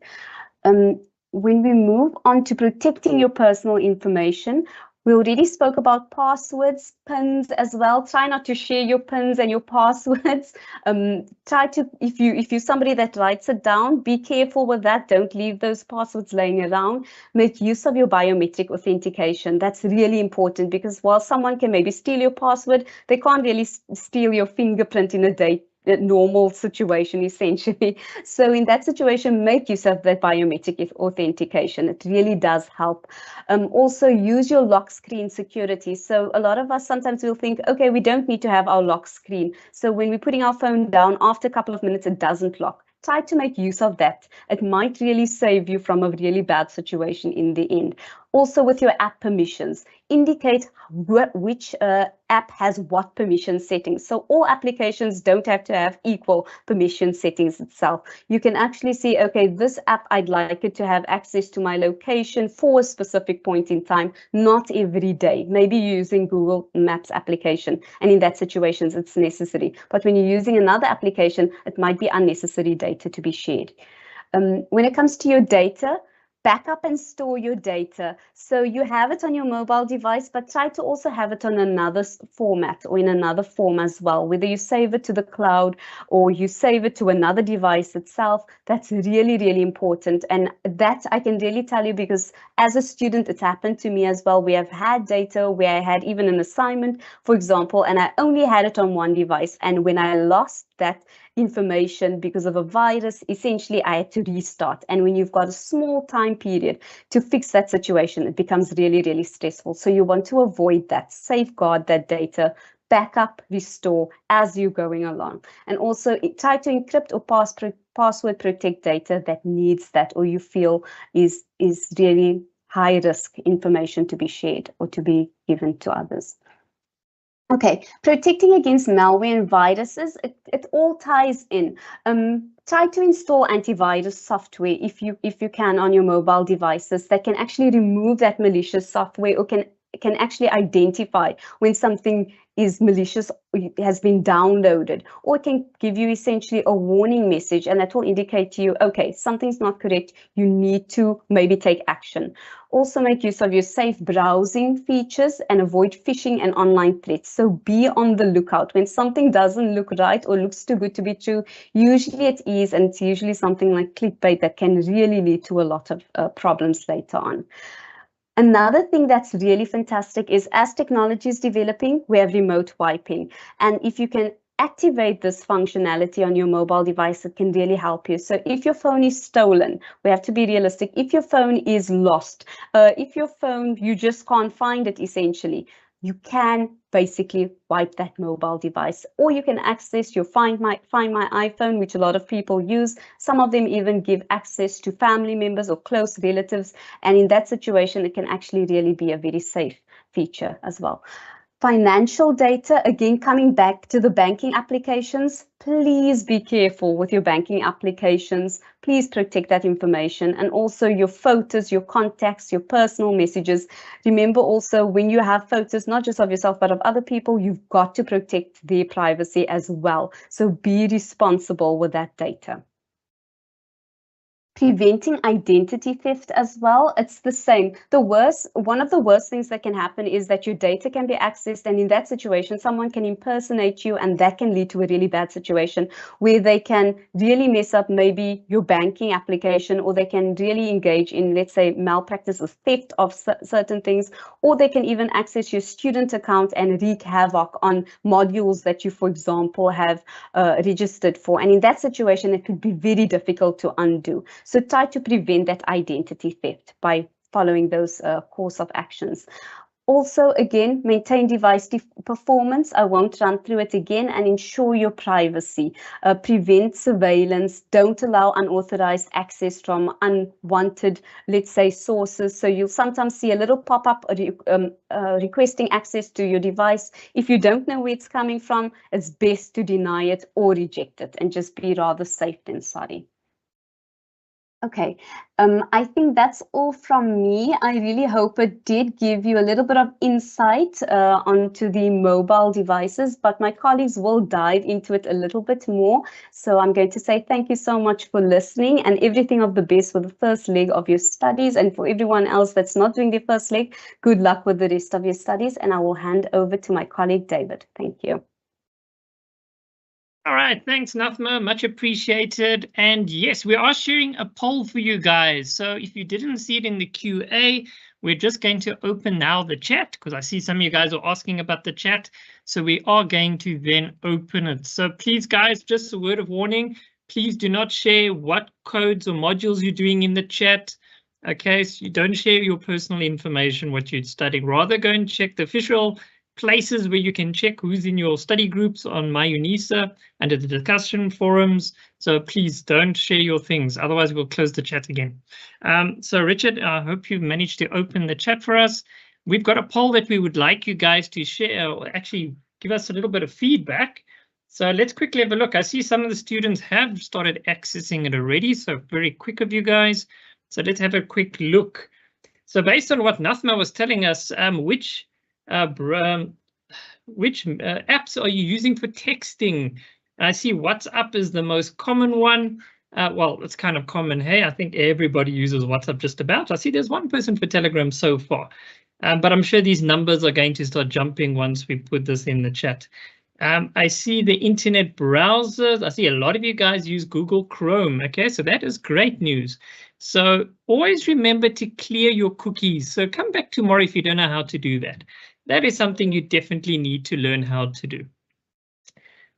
When we move on to protecting your personal information, we already spoke about passwords, PINs as well. Try not to share your PINs and your passwords. Try to, if you're somebody that writes it down, be careful with that. Don't leave those passwords laying around. Make use of your biometric authentication. That's really important, because while someone can maybe steal your password, they can't really steal your fingerprint in a normal situation, essentially. So in that situation, make use of that biometric authentication. It really does help. Also, use your lock screen security. So a lot of us sometimes will think, okay, we don't need to have our lock screen. So when we're putting our phone down, after a couple of minutes, it doesn't lock. Try to make use of that. It might really save you from a really bad situation in the end. Also, with your app permissions, indicate which app has what permission settings. So all applications don't have to have equal permission settings itself. You can actually see, okay, this app, I'd like it to have access to my location for a specific point in time, not every day. Maybe using Google Maps application, and in that situation, it's necessary. But when you're using another application, it might be unnecessary data to be shared. When it comes to your data, back up and store your data. So you have it on your mobile device, but try to also have it on another format or in another form as well, whether you save it to the cloud or you save it to another device itself. That's really, really important. And that I can really tell you, because as a student, it's happened to me as well. We have had data where I had even an assignment, for example, and I only had it on one device. And when I lost that information because of a virus, essentially I had to restart. And when you've got a small time period to fix that situation, it becomes really, really stressful. So you want to avoid that, safeguard that data, back up, restore as you're going along. And also try to encrypt or password protect data that needs that, or you feel is really high risk information to be shared or to be given to others. Okay, protecting against malware and viruses, it all ties in. Try to install antivirus software if you can on your mobile devices that can actually remove that malicious software or can can actually identify when something is malicious, has been downloaded, or it can give you essentially a warning message, and that will indicate to you, okay, something's not correct, you need to maybe take action. Also make use of your safe browsing features and avoid phishing and online threats. So be on the lookout. When something doesn't look right or looks too good to be true, usually it is, and it's usually something like clickbait that can really lead to a lot of problems later on. Another thing that's really fantastic is as technology is developing, we have remote wiping. And if you can activate this functionality on your mobile device, it can really help you. So if your phone is stolen, we have to be realistic. If your phone is lost, if your phone, you just can't find it essentially, you can basically wipe that mobile device, or you can access your Find My iPhone, which a lot of people use. Some of them even give access to family members or close relatives. And in that situation, it can actually really be a very safe feature as well. Financial data, again, coming back to the banking applications, please be careful with your banking applications. Please protect that information, and also your photos, your contacts, your personal messages. Remember also, when you have photos, not just of yourself, but of other people, you've got to protect their privacy as well. So be responsible with that data. Preventing identity theft as well, it's the same. One of the worst things that can happen is that your data can be accessed, and in that situation, someone can impersonate you, and that can lead to a really bad situation where they can really mess up maybe your banking application, or they can really engage in, let's say, malpractice or theft of certain things, or they can even access your student account and wreak havoc on modules that you, for example, have registered for. And in that situation, it could be very difficult to undo. So try to prevent that identity theft by following those course of actions. Also, again, maintain device performance. I won't run through it again, and ensure your privacy. Prevent surveillance. Don't allow unauthorized access from unwanted, let's say, sources. So you'll sometimes see a little pop-up requesting access to your device. If you don't know where it's coming from, it's best to deny it or reject it, and just be rather safe than sorry. Okay, I think that's all from me. I really hope it did give you a little bit of insight onto the mobile devices, but my colleagues will dive into it a little bit more. So I'm going to say thank you so much for listening, and everything of the best for the first leg of your studies. And for everyone else that's not doing the first leg, good luck with the rest of your studies. And I will hand over to my colleague, David. Thank you. All right, thanks, Nathma, much appreciated. And yes, we are sharing a poll for you guys. So if you didn't see it in the QA, we're just going to open now the chat, because I see some of you guys are asking about the chat. So we are going to then open it. So please, guys, just a word of warning, please do not share what codes or modules you're doing in the chat. Okay, so you don't share your personal information, what you're studying. Rather go and check the official places where you can check who's in your study groups on MyUnisa under the discussion forums. So please don't share your things, otherwise we'll close the chat again. So Richard, I hope you managed to open the chat for us. We've got a poll that we would like you guys to share, or actually give us a little bit of feedback. So let's quickly have a look. I see some of the students have started accessing it already, so very quick of you guys. So let's have a quick look. So based on what Nathma was telling us, which apps are you using for texting? I see WhatsApp is the most common one. Well, it's kind of common. Hey, I think everybody uses WhatsApp just about. I see there's one person for Telegram so far, but I'm sure these numbers are going to start jumping once we put this in the chat. I see the internet browsers. I see a lot of you guys use Google Chrome. Okay, so that is great news. So always remember to clear your cookies. So come back tomorrow if you don't know how to do that. That is something you definitely need to learn how to do.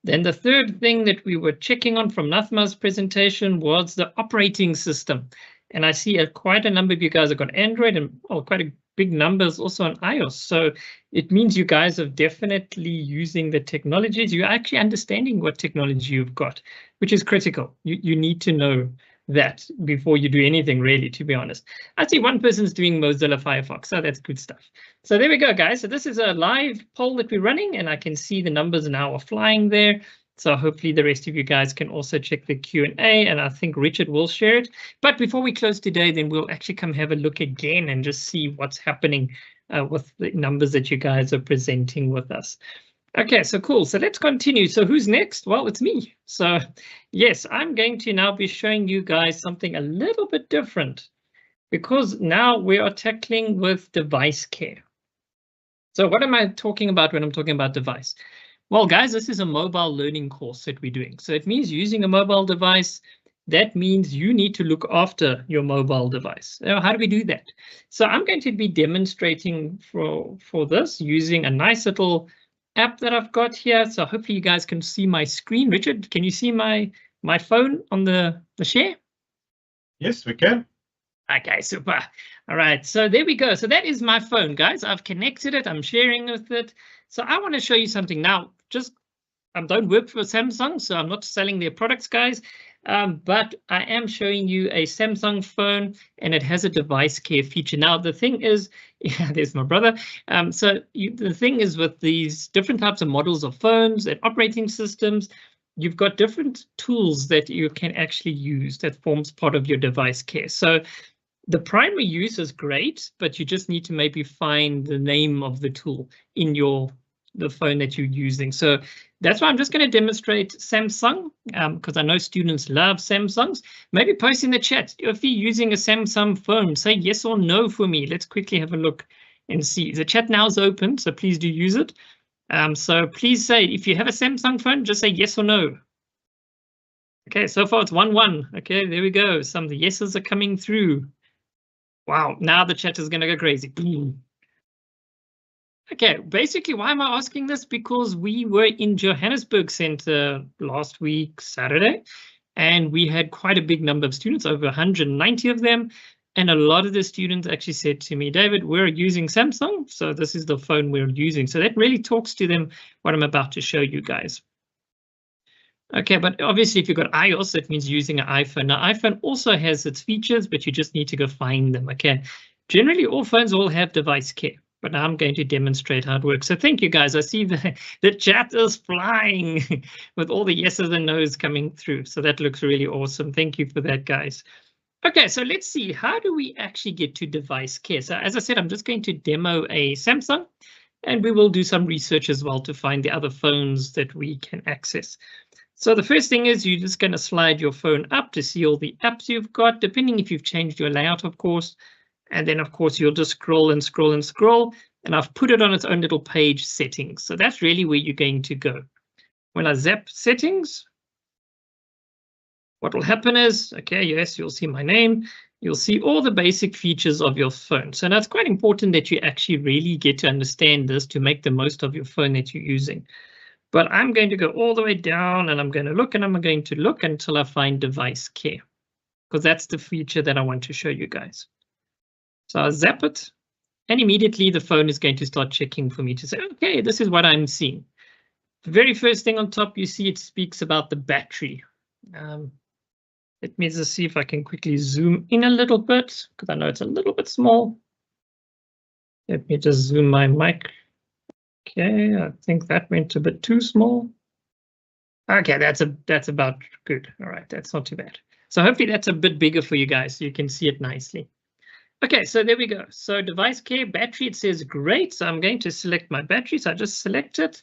Then the third thing that we were checking on from Nathma's presentation was the operating system. And I see quite a number of you guys have got Android, and quite a big numbers also on iOS. So it means you guys are definitely using the technologies. You're actually understanding what technology you've got, which is critical. You need to know that before you do anything, really, to be honest. I see one person's doing Mozilla Firefox, so that's good stuff. So there we go, guys. So this is a live poll that we're running, and I can see the numbers now are flying there. So hopefully the rest of you guys can also check the Q&A, and I think Richard will share it. But before we close today, then we'll actually come have a look again and just see what's happening with the numbers that you guys are presenting with us. Okay, so cool. So let's continue. So who's next? Well, it's me. So yes, I'm going to now be showing you guys something a little bit different, because now we are tackling with device care. So what am I talking about when I'm talking about device? Well, guys, this is a mobile learning course that we're doing. So it means using a mobile device. That means you need to look after your mobile device. Now, how do we do that? So I'm going to be demonstrating for this using a nice little app that I've got here. So hopefully you guys can see my screen. Richard, can you see my phone on the share? Yes, we can. Okay, super. All right, so there we go. So that is my phone, guys. I've connected it. I'm sharing with it. So I want to show you something now. Just I don't work for Samsung, so I'm not selling their products, guys. But I am showing you a Samsung phone, and it has a device care feature. Now, the thing is, yeah, there's my brother. The thing is, with these different types of models of phones and operating systems, you've got different tools that you can actually use that forms part of your device care. So the primary use is great, but you just need to maybe find the name of the tool in the phone that you're using. So that's why I'm just going to demonstrate Samsung, because I know students love Samsungs. Maybe post in the chat if you're using a Samsung phone, say yes or no for me. Let's quickly have a look and see. The chat now is open, so please do use it. So please say, if you have a Samsung phone, just say yes or no. Okay, so far it's 1-1. Okay, there we go. Some of the yeses are coming through. Wow, now the chat is going to go crazy. Boom. Okay, basically, why am I asking this? Because we were in Johannesburg Center last week, Saturday, and we had quite a big number of students, over 190 of them. And a lot of the students actually said to me, David, we're using Samsung, so this is the phone we're using. So that really talks to them what I'm about to show you guys. Okay, but obviously if you've got iOS, that means using an iPhone. Now, iPhone also has its features, but you just need to go find them, okay? Generally, all phones all have device care, but now I'm going to demonstrate how it works. So thank you, guys. I see the chat is flying with all the yeses and nos coming through. So that looks really awesome. Thank you for that, guys. Okay, so let's see. How do we actually get to device care? So as I said, I'm just going to demo a Samsung, and we will do some research as well to find the other phones that we can access. So the first thing is you're just going to slide your phone up to see all the apps you've got, depending if you've changed your layout, of course. And then, of course, you'll just scroll and scroll and scroll. And I've put it on its own little page settings. So that's really where you're going to go. When I zap settings, what will happen is, okay, yes, you'll see my name. You'll see all the basic features of your phone. So now it's quite important that you actually really get to understand this to make the most of your phone that you're using. But I'm going to go all the way down, and I'm going to look, and I'm going to look until I find device care, because that's the feature that I want to show you guys. So I'll zap it, and immediately the phone is going to start checking for me to say, okay, this is what I'm seeing. The very first thing on top, you see it speaks about the battery. Let me just see if I can quickly zoom in a little bit, because I know it's a little bit small. Let me just zoom my mic. Okay, I think that went a bit too small. Okay, that's about good. All right, that's not too bad. So hopefully that's a bit bigger for you guys so you can see it nicely. Okay, so there we go. So device care, battery, it says great. So I'm going to select my battery. So I just select it,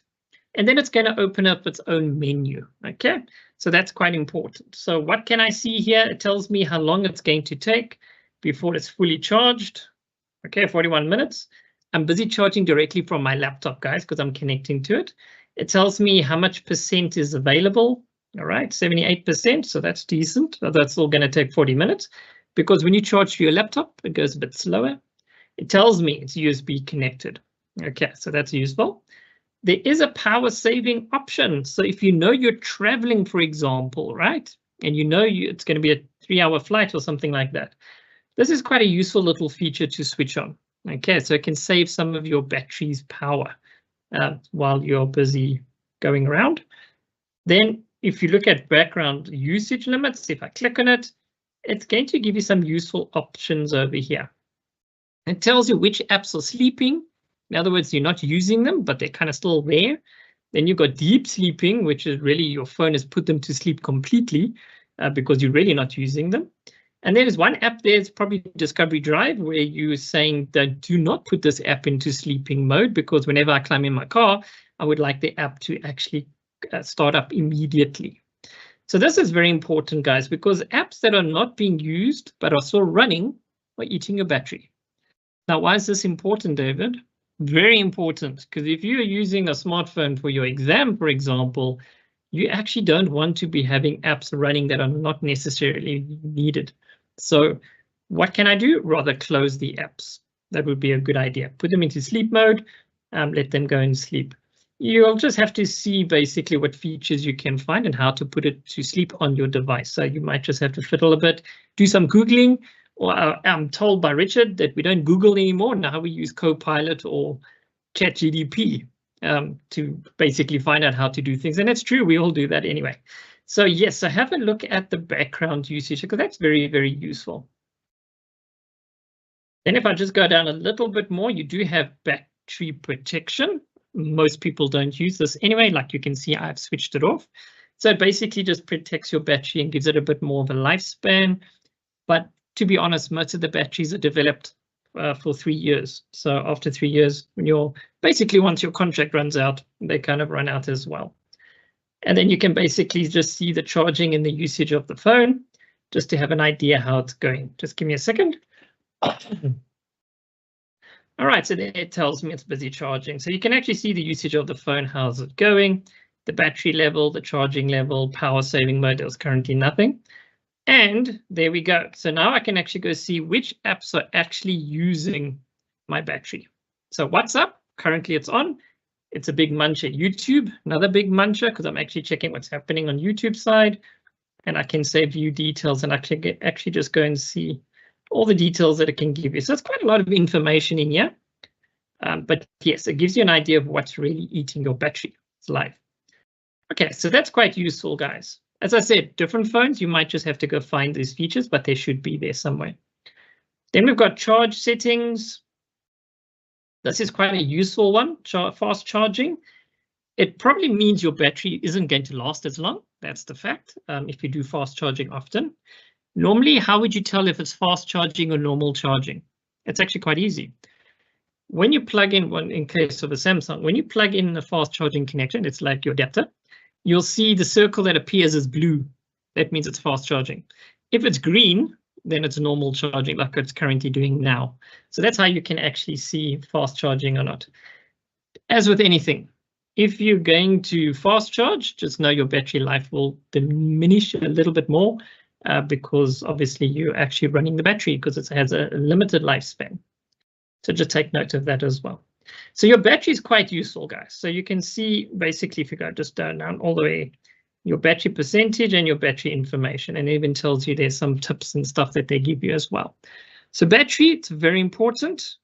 and then it's going to open up its own menu. Okay, so that's quite important. So what can I see here? It tells me how long it's going to take before it's fully charged. Okay, 41 minutes. I'm busy charging directly from my laptop, guys, because I'm connecting to it. It tells me how much percent is available. All right, 78%, so that's decent. That's still going to take 40 minutes, because when you charge to your laptop, it goes a bit slower. It tells me it's USB connected. Okay, so that's useful. There is a power saving option. So if you know you're traveling, for example, right, and you know it's going to be a 3-hour flight or something like that, this is quite a useful little feature to switch on. Okay, so it can save some of your battery's power while you're busy going around. Then if you look at background usage limits, if I click on it, it's going to give you some useful options over here. It tells you which apps are sleeping. In other words, you're not using them, but they're kind of still there. Then you've got deep sleeping, which is really your phone has put them to sleep completely because you're really not using them. And there's one app there's probably Discovery Drive where you're saying that do not put this app into sleeping mode, because whenever I climb in my car, I would like the app to actually start up immediately. So this is very important, guys, because apps that are not being used but are still running are eating your battery. Now, why is this important, David? Very important, because if you're using a smartphone for your exam, for example, you actually don't want to be having apps running that are not necessarily needed. So what can I do? Rather close the apps. That would be a good idea. Put them into sleep mode, let them go and sleep. You'll just have to see basically what features you can find and how to put it to sleep on your device. So you might just have to fiddle a bit, do some Googling, or I'm told by Richard that we don't Google anymore. Now we use Copilot or ChatGPT to basically find out how to do things. And it's true, we all do that anyway. So yes, so have a look at the background usage, because that's very, very useful. Then if I just go down a little bit more, you do have battery protection. Most people don't use this anyway. Like you can see, I've switched it off. So it basically just protects your battery and gives it a bit more of a lifespan. But to be honest, most of the batteries are developed for 3 years. So after 3 years, when you're basically, once your contract runs out, they kind of run out as well. And then you can basically just see the charging and the usage of the phone, just to have an idea how it's going. Just give me a second. All right, so then it tells me it's busy charging. So you can actually see the usage of the phone, how's it going, the battery level, the charging level, power saving mode, there's currently nothing. And there we go. So now I can actually go see which apps are actually using my battery. So WhatsApp, currently it's on. It's a big muncher. YouTube, another big muncher, because I'm actually checking what's happening on YouTube side. And I can say view details and actually just go and see all the details that it can give you. So it's quite a lot of information in here. But yes, it gives you an idea of what's really eating your battery. It's live. Okay, so that's quite useful, guys. As I said, different phones, you might just have to go find these features, but they should be there somewhere. Then we've got charge settings. This is quite a useful one, fast charging. It probably means your battery isn't going to last as long. That's the fact, if you do fast charging often. Normally, how would you tell if it's fast charging or normal charging? It's actually quite easy. When you plug in one, in case of a Samsung, when you plug in a fast charging connection, it's like your adapter, you'll see the circle that appears as blue. That means it's fast charging. If it's green, then it's normal charging like it's currently doing now. So that's how you can actually see fast charging or not. As with anything, if you're going to fast charge, just know your battery life will diminish a little bit more because obviously you're actually running the battery because it has a limited lifespan. So just take note of that as well. So your battery is quite useful, guys. So you can see basically if you go just down all the way, your battery percentage and your battery information, and it even tells you there's some tips and stuff that they give you as well. So battery, it's very important.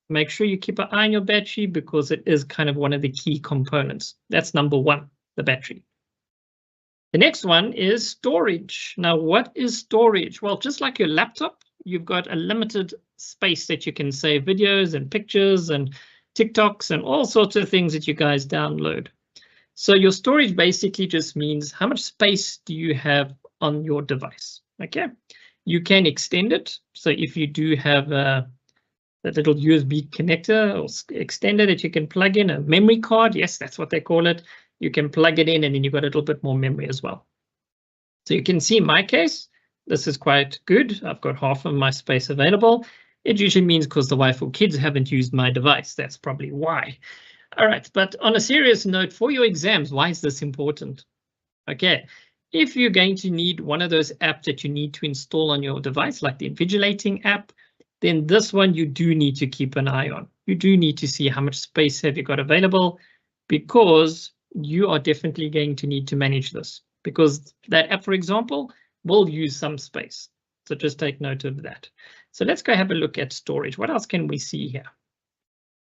Make sure you keep an eye on your battery because it is kind of one of the key components. That's number one, the battery. The next one is storage. Now, what is storage? Well, just like your laptop, you've got a limited space that you can save videos and pictures and TikToks and all sorts of things that you guys download. So your storage basically just means how much space do you have on your device, okay? You can extend it. So if you do have that little USB connector or extender that you can plug in, a memory card, yes, that's what they call it. You can plug it in and then you've got a little bit more memory as well. So you can see in my case, this is quite good. I've got half of my space available. It usually means because the wife or kids haven't used my device. That's probably why. All right, but on a serious note, for your exams, why is this important? Okay, if you're going to need one of those apps that you need to install on your device, like the Invigilating app, then this one you do need to keep an eye on. You do need to see how much space have you got available, because you are definitely going to need to manage this, because that app, for example, will use some space. So just take note of that. So let's go have a look at storage. What else can we see here?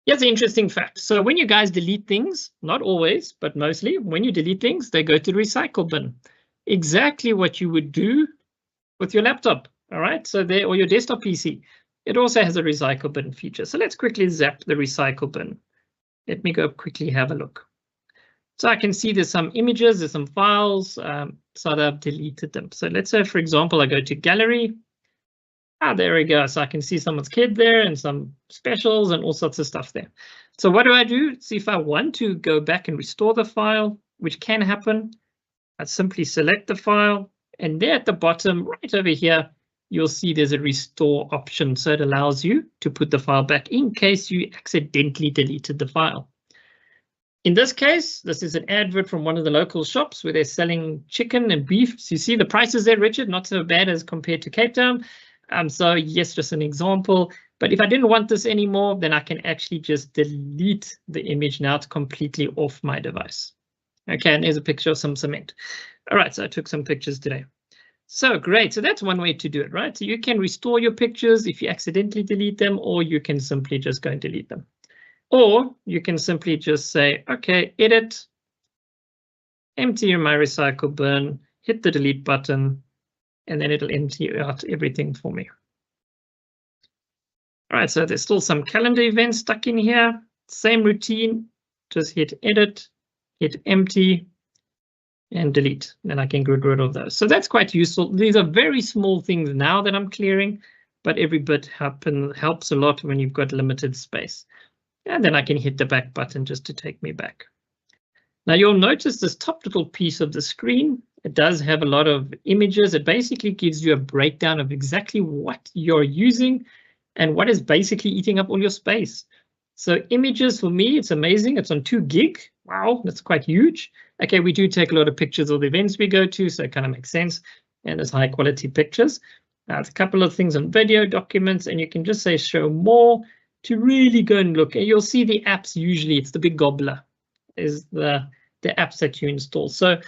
Here's an interesting fact. So when you guys delete things, not always, but mostly, when you delete things, they go to the recycle bin. Exactly what you would do with your laptop, all right? So there, or your desktop PC. It also has a recycle bin feature. So let's quickly zap the recycle bin. Let me go quickly have a look. So I can see there's some images, there's some files, so I've deleted them. So let's say, for example, I go to gallery There we go. So I can see someone's kid there and some specials and all sorts of stuff there. So what do? See if I want to go back and restore the file, which can happen. I simply select the file, and there at the bottom, right over here, you'll see there's a restore option. So it allows you to put the file back in case you accidentally deleted the file. In this case, this is an advert from one of the local shops where they're selling chicken and beef. So you see the prices there, Richard, not so bad as compared to Cape Town. So yes, just an example. But if I didn't want this anymore, then I can actually just delete the image. Now it's completely off my device. Okay, and there's a picture of some cement. All right, so I took some pictures today. So great, so that's one way to do it, right? So you can restore your pictures if you accidentally delete them, or you can simply just go and delete them. Or you can simply just say, okay, edit, empty my recycle bin, hit the delete button, and then it'll empty out everything for me. All right, so there's still some calendar events stuck in here. Same routine, just hit edit, hit empty, and delete. Then I can get rid of those. So that's quite useful. These are very small things now that I'm clearing, but every bit helps a lot when you've got limited space. And then I can hit the back button just to take me back. Now you'll notice this top little piece of the screen. It does have a lot of images. It basically gives you a breakdown of exactly what you're using and what is basically eating up all your space. So images, for me, it's amazing. It's on 2 gig. Wow, that's quite huge. Okay, we do take a lot of pictures of the events we go to, so it kind of makes sense. And there's high quality pictures. There's a couple of things on video documents, and you can just say show more to really go and look. And you'll see the apps. Usually it's the big gobbler is the apps that you install. So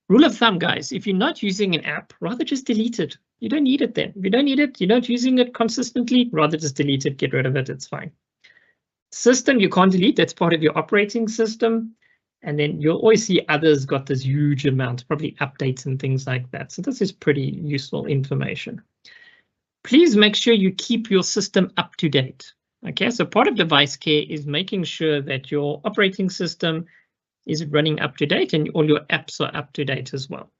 rule of thumb, guys, if you're not using an app, rather just delete it. You don't need it then. If you don't need it, you're not using it consistently, rather just delete it, get rid of it, it's fine. System, you can't delete, that's part of your operating system. And then you'll always see others got this huge amount, probably updates and things like that. So this is pretty useful information. Please make sure you keep your system up to date. Okay, so part of device care is making sure that your operating system is running up to date and all your apps are up to date as well.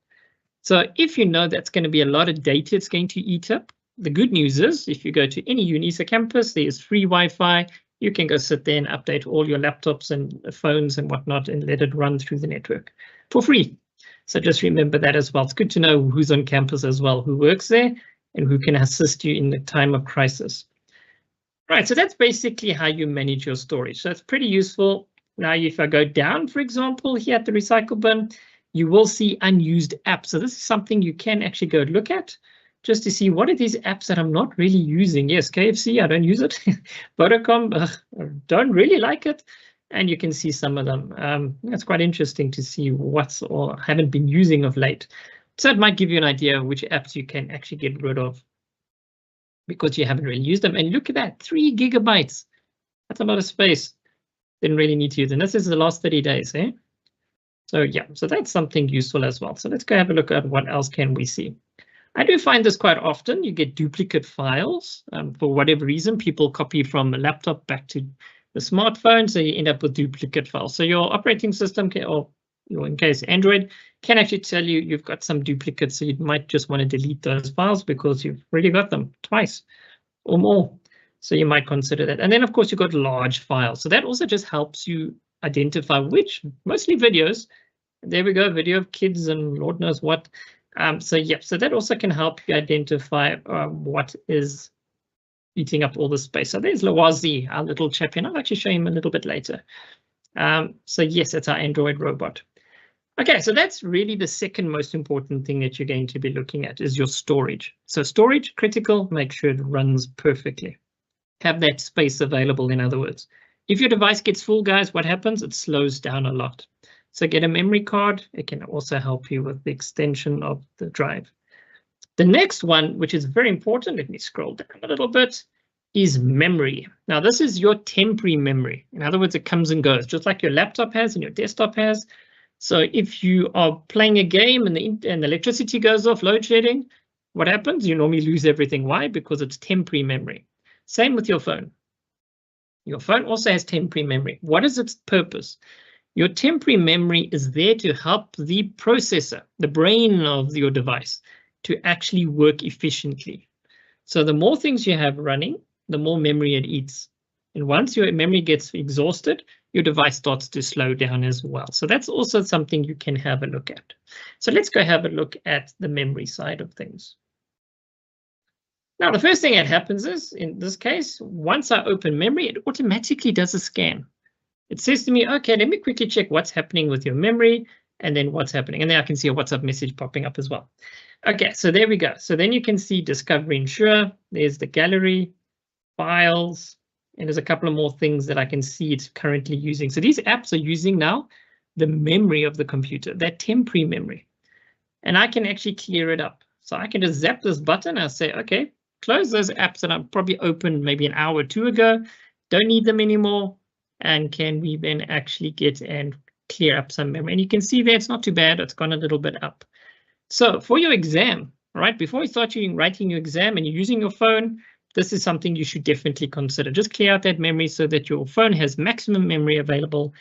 So if you know that's going to be a lot of data it's going to eat up, the good news is if you go to any UNISA campus, there's free Wi-Fi. You can go sit there and update all your laptops and phones and whatnot and let it run through the network for free. So just remember that as well. It's good to know who's on campus as well, who works there and who can assist you in the time of crisis. Right, so that's basically how you manage your storage. So it's pretty useful. Now, if I go down, for example, here at the recycle bin, you will see unused apps. So this is something you can actually go look at just to see what are these apps that I'm not really using. Yes, KFC, I don't use it. Vodacom, don't really like it. And you can see some of them. It's quite interesting to see what's or haven't been using of late. So it might give you an idea of which apps you can actually get rid of because you haven't really used them. And look at that, 3 gigabytes. That's a lot of space. Didn't really need to use it. And this is the last 30 days, eh? So yeah, so that's something useful as well. So let's go have a look at what else can we see. I do find this quite often. You get duplicate files. For whatever reason, people copy from a laptop back to the smartphone, so you end up with duplicate files. So your operating system can, or in case Android, can actually tell you you've got some duplicates. So you might just want to delete those files because you've already got them twice or more. So you might consider that. And then, of course, you've got large files. So that also just helps you identify which, mostly videos. There we go, video of kids and Lord knows what. So yeah, so that also can help you identify what is eating up all the space. So there's Lawazi, our little chap, and I'll actually show him a little bit later. So yes, it's our Android robot. Okay, so that's really the second most important thing that you're going to be looking at is your storage. So storage, critical, make sure it runs perfectly. Have that space available, in other words. If your device gets full, guys, what happens? It slows down a lot. So get a memory card. It can also help you with the extension of the drive. The next one, which is very important, let me scroll down a little bit, is memory. Now, this is your temporary memory. In other words, it comes and goes, just like your laptop has and your desktop has. So if you are playing a game and the electricity goes off, load shedding, what happens? You normally lose everything. Why? Because it's temporary memory. Same with your phone. Your phone also has temporary memory. What is its purpose? Your temporary memory is there to help the processor, the brain of your device, to actually work efficiently. So the more things you have running, the more memory it eats. And once your memory gets exhausted, your device starts to slow down as well. So that's also something you can have a look at. So let's go have a look at the memory side of things. Now, the first thing that happens is, in this case, once I open memory, it automatically does a scan. It says to me, okay, let me quickly check what's happening with your memory and then what's happening. And then I can see a WhatsApp message popping up as well. Okay, so there we go. So then you can see Discovery Ensure. There's the gallery, files, and there's a couple of more things that I can see it's currently using. So these apps are using now the memory of the computer, that temporary memory. And I can actually clear it up. So I can just zap this button. I'll say, okay, close those apps that I probably opened maybe an hour or two ago. Don't need them anymore. And can we then actually get and clear up some memory? And you can see there it's not too bad. It's gone a little bit up. So for your exam, right, before you start writing your exam and you're using your phone, this is something you should definitely consider. Just clear out that memory so that your phone has maximum memory available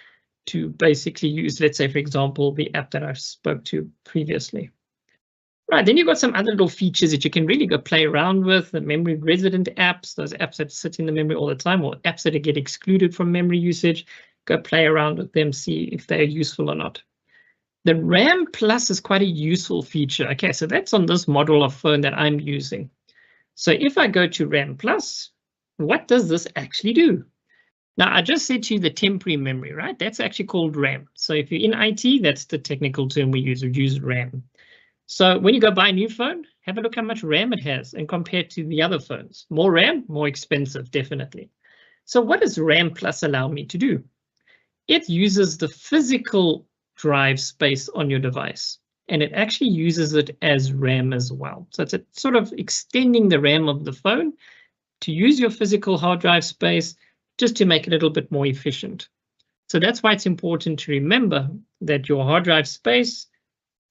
to basically use, let's say, for example, the app that I spoke to previously. Right, then you've got some other little features that you can really go play around with, the memory resident apps, those apps that sit in the memory all the time, or apps that get excluded from memory usage. Go play around with them, see if they're useful or not. The RAM Plus is quite a useful feature. Okay, so that's on this model of phone that I'm using. So if I go to RAM Plus, what does this actually do? Now, I just said to you the temporary memory, right? That's actually called RAM. So if you're in IT, that's the technical term we use RAM. So when you go buy a new phone, have a look how much RAM it has and compare it to the other phones. More RAM, more expensive, definitely. So what does RAM Plus allow me to do? It uses the physical drive space on your device, and it actually uses it as RAM as well. So it's a sort of extending the RAM of the phone to use your physical hard drive space just to make it a little bit more efficient. So that's why it's important to remember that your hard drive space,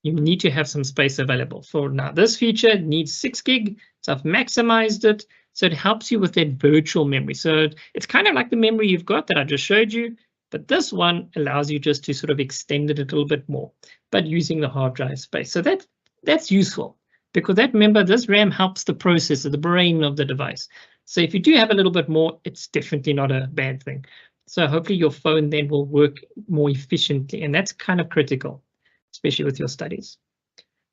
you need to have some space available. For now, this feature needs 6 gig, so I've maximized it, so it helps you with that virtual memory. So it's kind of like the memory you've got that I just showed you, but this one allows you just to sort of extend it a little bit more, but using the hard drive space. So that's useful, because remember, this RAM helps the processor, the brain of the device. So if you do have a little bit more, it's definitely not a bad thing. So hopefully your phone then will work more efficiently, and that's kind of critical, especially with your studies.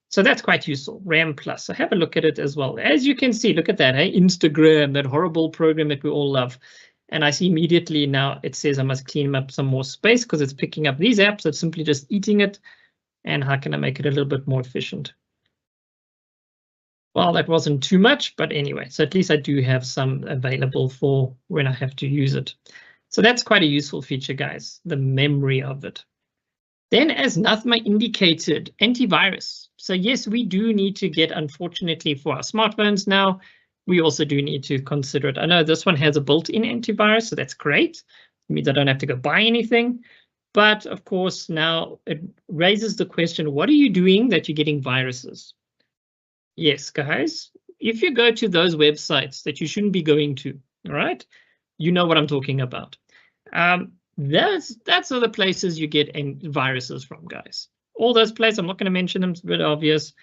So that's quite useful, RAM Plus. So have a look at it as well. As you can see, look at that, hey? Instagram, that horrible program that we all love. And I see immediately now it says I must clean up some more space because it's picking up these apps. It's simply just eating it. And how can I make it a little bit more efficient? Well, that wasn't too much, but anyway, so at least I do have some available for when I have to use it. So that's quite a useful feature, guys, the memory of it. Then, as Nathma indicated, antivirus. So yes, we do need to get, unfortunately, for our smartphones now, we also do need to consider it. I know this one has a built-in antivirus, so that's great. It means I don't have to go buy anything. But of course, now it raises the question, what are you doing that you're getting viruses? Yes, guys, if you go to those websites that you shouldn't be going to, all right, you know what I'm talking about. That's other places you get viruses from, guys. All those places, I'm not going to mention them, it's a bit obvious.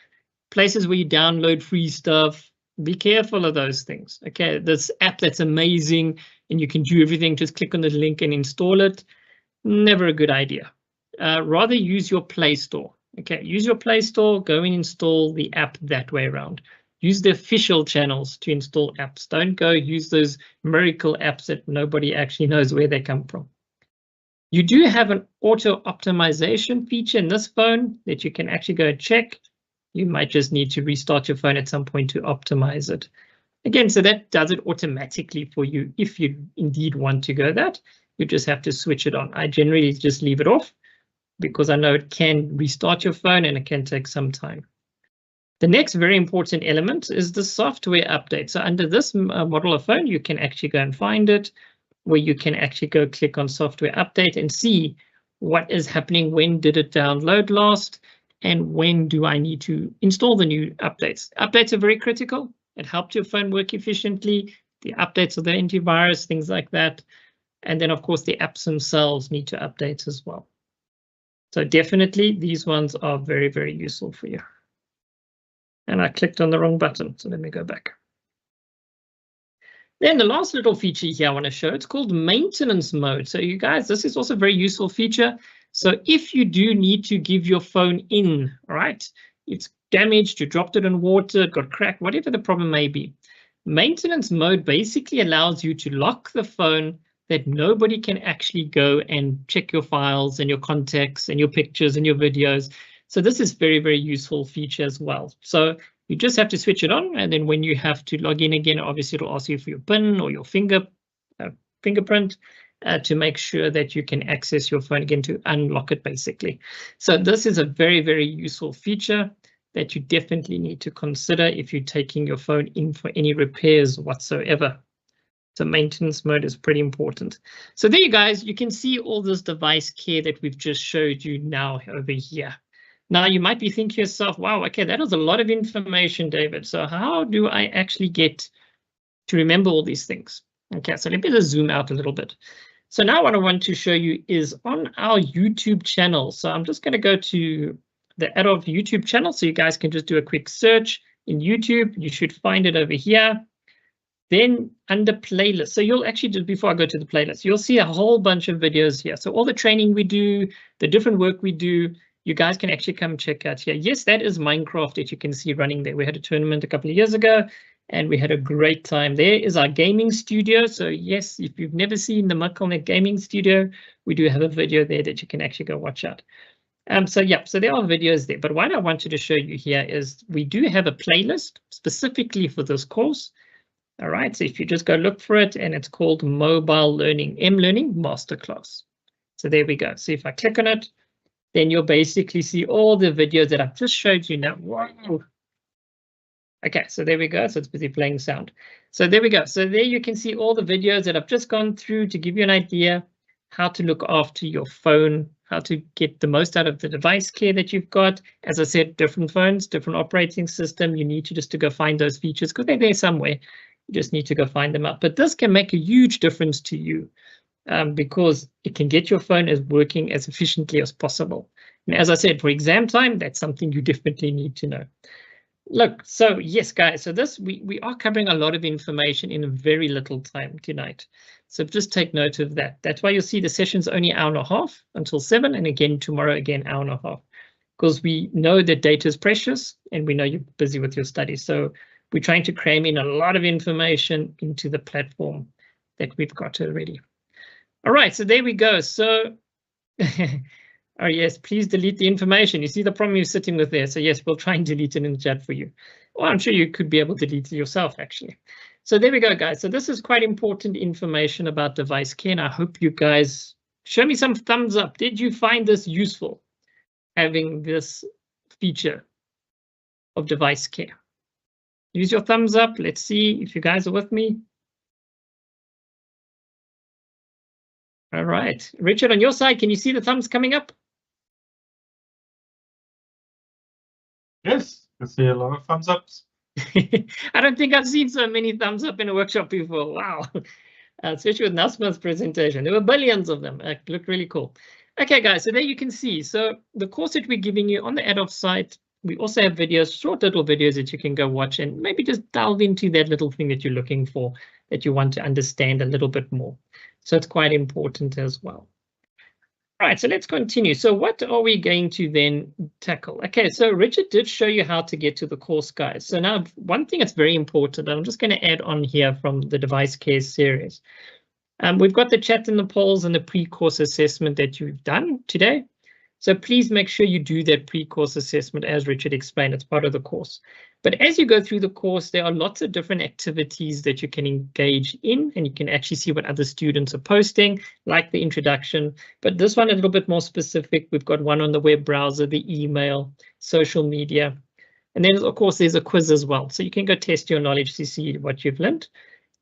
Places where you download free stuff, be careful of those things. Okay, this app that's amazing and you can do everything, just click on the link and install it. Never a good idea. Rather use your Play Store. Okay, use your Play Store, go and install the app that way around. Use the official channels to install apps. Don't go use those miracle apps that nobody actually knows where they come from. You do have an auto optimization feature in this phone that you can actually go check. You might just need to restart your phone at some point to optimize it. Again, so that does it automatically for you if you indeed want to go that. You just have to switch it on. I generally just leave it off because I know it can restart your phone and it can take some time. The next very important element is the software update. So under this model of phone, you can actually go and find it, where you can actually go click on software update and see what is happening, when did it download last, and when do I need to install the new updates. Updates are very critical. It helps your phone work efficiently. The updates of the antivirus, things like that. And then, of course, the apps themselves need to update as well. So definitely, these ones are very, very useful for you. And I clicked on the wrong button, so let me go back. Then the last little feature here I want to show, it's called maintenance mode. So you guys, this is also a very useful feature. So if you do need to give your phone in, all right, it's damaged, you dropped it in water, it got cracked, whatever the problem may be. Maintenance mode basically allows you to lock the phone that nobody can actually go and check your files and your contacts and your pictures and your videos. So this is very, very useful feature as well. So you just have to switch it on, and then when you have to log in again, obviously it'll ask you for your PIN or your fingerprint to make sure that you can access your phone again to unlock it, basically. So this is a very, very useful feature that you definitely need to consider if you're taking your phone in for any repairs whatsoever. So maintenance mode is pretty important. So there you guys, you can see all this device care that we've just showed you now over here. Now you might be thinking to yourself, wow, okay, that was a lot of information, David. So how do I actually get to remember all these things? Okay, so let me just zoom out a little bit. So now what I want to show you is on our YouTube channel. So I'm just going to go to the Adolf YouTube channel, so you guys can just do a quick search in YouTube. You should find it over here. Then under playlist, so you'll actually, just before I go to the playlist, you'll see a whole bunch of videos here. So all the training we do, the different work we do, you guys can actually come check out here. Yes, that is Minecraft that you can see running there. We had a tournament a couple of years ago and we had a great time. There is our gaming studio. So yes, if you've never seen the Mucklenet gaming studio, we do have a video there that you can actually go watch out. So yeah, so there are videos there. But what I wanted to show you here is we do have a playlist specifically for this course. All right, so if you just go look for it, and it's called Mobile Learning, M-Learning Masterclass. So there we go. So if I click on it, then you'll basically see all the videos that I've just showed you now. Wow. Okay, so there we go. So it's busy playing sound. So there we go. So there you can see all the videos that I've just gone through to give you an idea how to look after your phone, how to get the most out of the device care that you've got. As I said, different phones, different operating system. You need to just to go find those features because they're there somewhere. You just need to go find them out. But this can make a huge difference to you because it can get your phone as working as efficiently as possible. And as I said, for exam time, that's something you definitely need to know. Look, so yes, guys, so this we are covering a lot of information in a very little time tonight. So just take note of that. That's why you'll see the session's only an hour and a half until 7, and again tomorrow, again, hour and a half. Because we know that data is precious and we know you're busy with your studies. So we're trying to cram in a lot of information into the platform that we've got already. All right, so there we go. So, oh yes, please delete the information. You see the problem you're sitting with there. So yes, we'll try and delete it in the chat for you. Well, I'm sure you could be able to delete it yourself, actually. So there we go, guys. So this is quite important information about device care, and I hope you guys show me some thumbs up. Did you find this useful, having this feature of device care? Use your thumbs up. Let's see if you guys are with me. All right. Richard, on your side, can you see the thumbs coming up? Yes, I see a lot of thumbs ups. I don't think I've seen so many thumbs up in a workshop before. Wow. Especially with Nasma's presentation. There were billions of them. It looked really cool. Okay, guys, so there you can see. So the course that we're giving you on the Adolf site, we also have videos, short little videos that you can go watch and maybe just delve into that little thing that you're looking for, that you want to understand a little bit more. So it's quite important as well. All right, so let's continue. So what are we going to then tackle? Okay, so Richard did show you how to get to the course, guys. So now one thing that's very important, I'm just going to add on here from the device care series. We've got the chat and the polls and the pre-course assessment that you've done today. So please make sure you do that pre-course assessment as Richard explained, it's part of the course. But as you go through the course, there are lots of different activities that you can engage in, and you can actually see what other students are posting, like the introduction. But this one a little bit more specific. We've got one on the web browser, the email, social media. And then, of course, there's a quiz as well. So you can go test your knowledge to see what you've learned.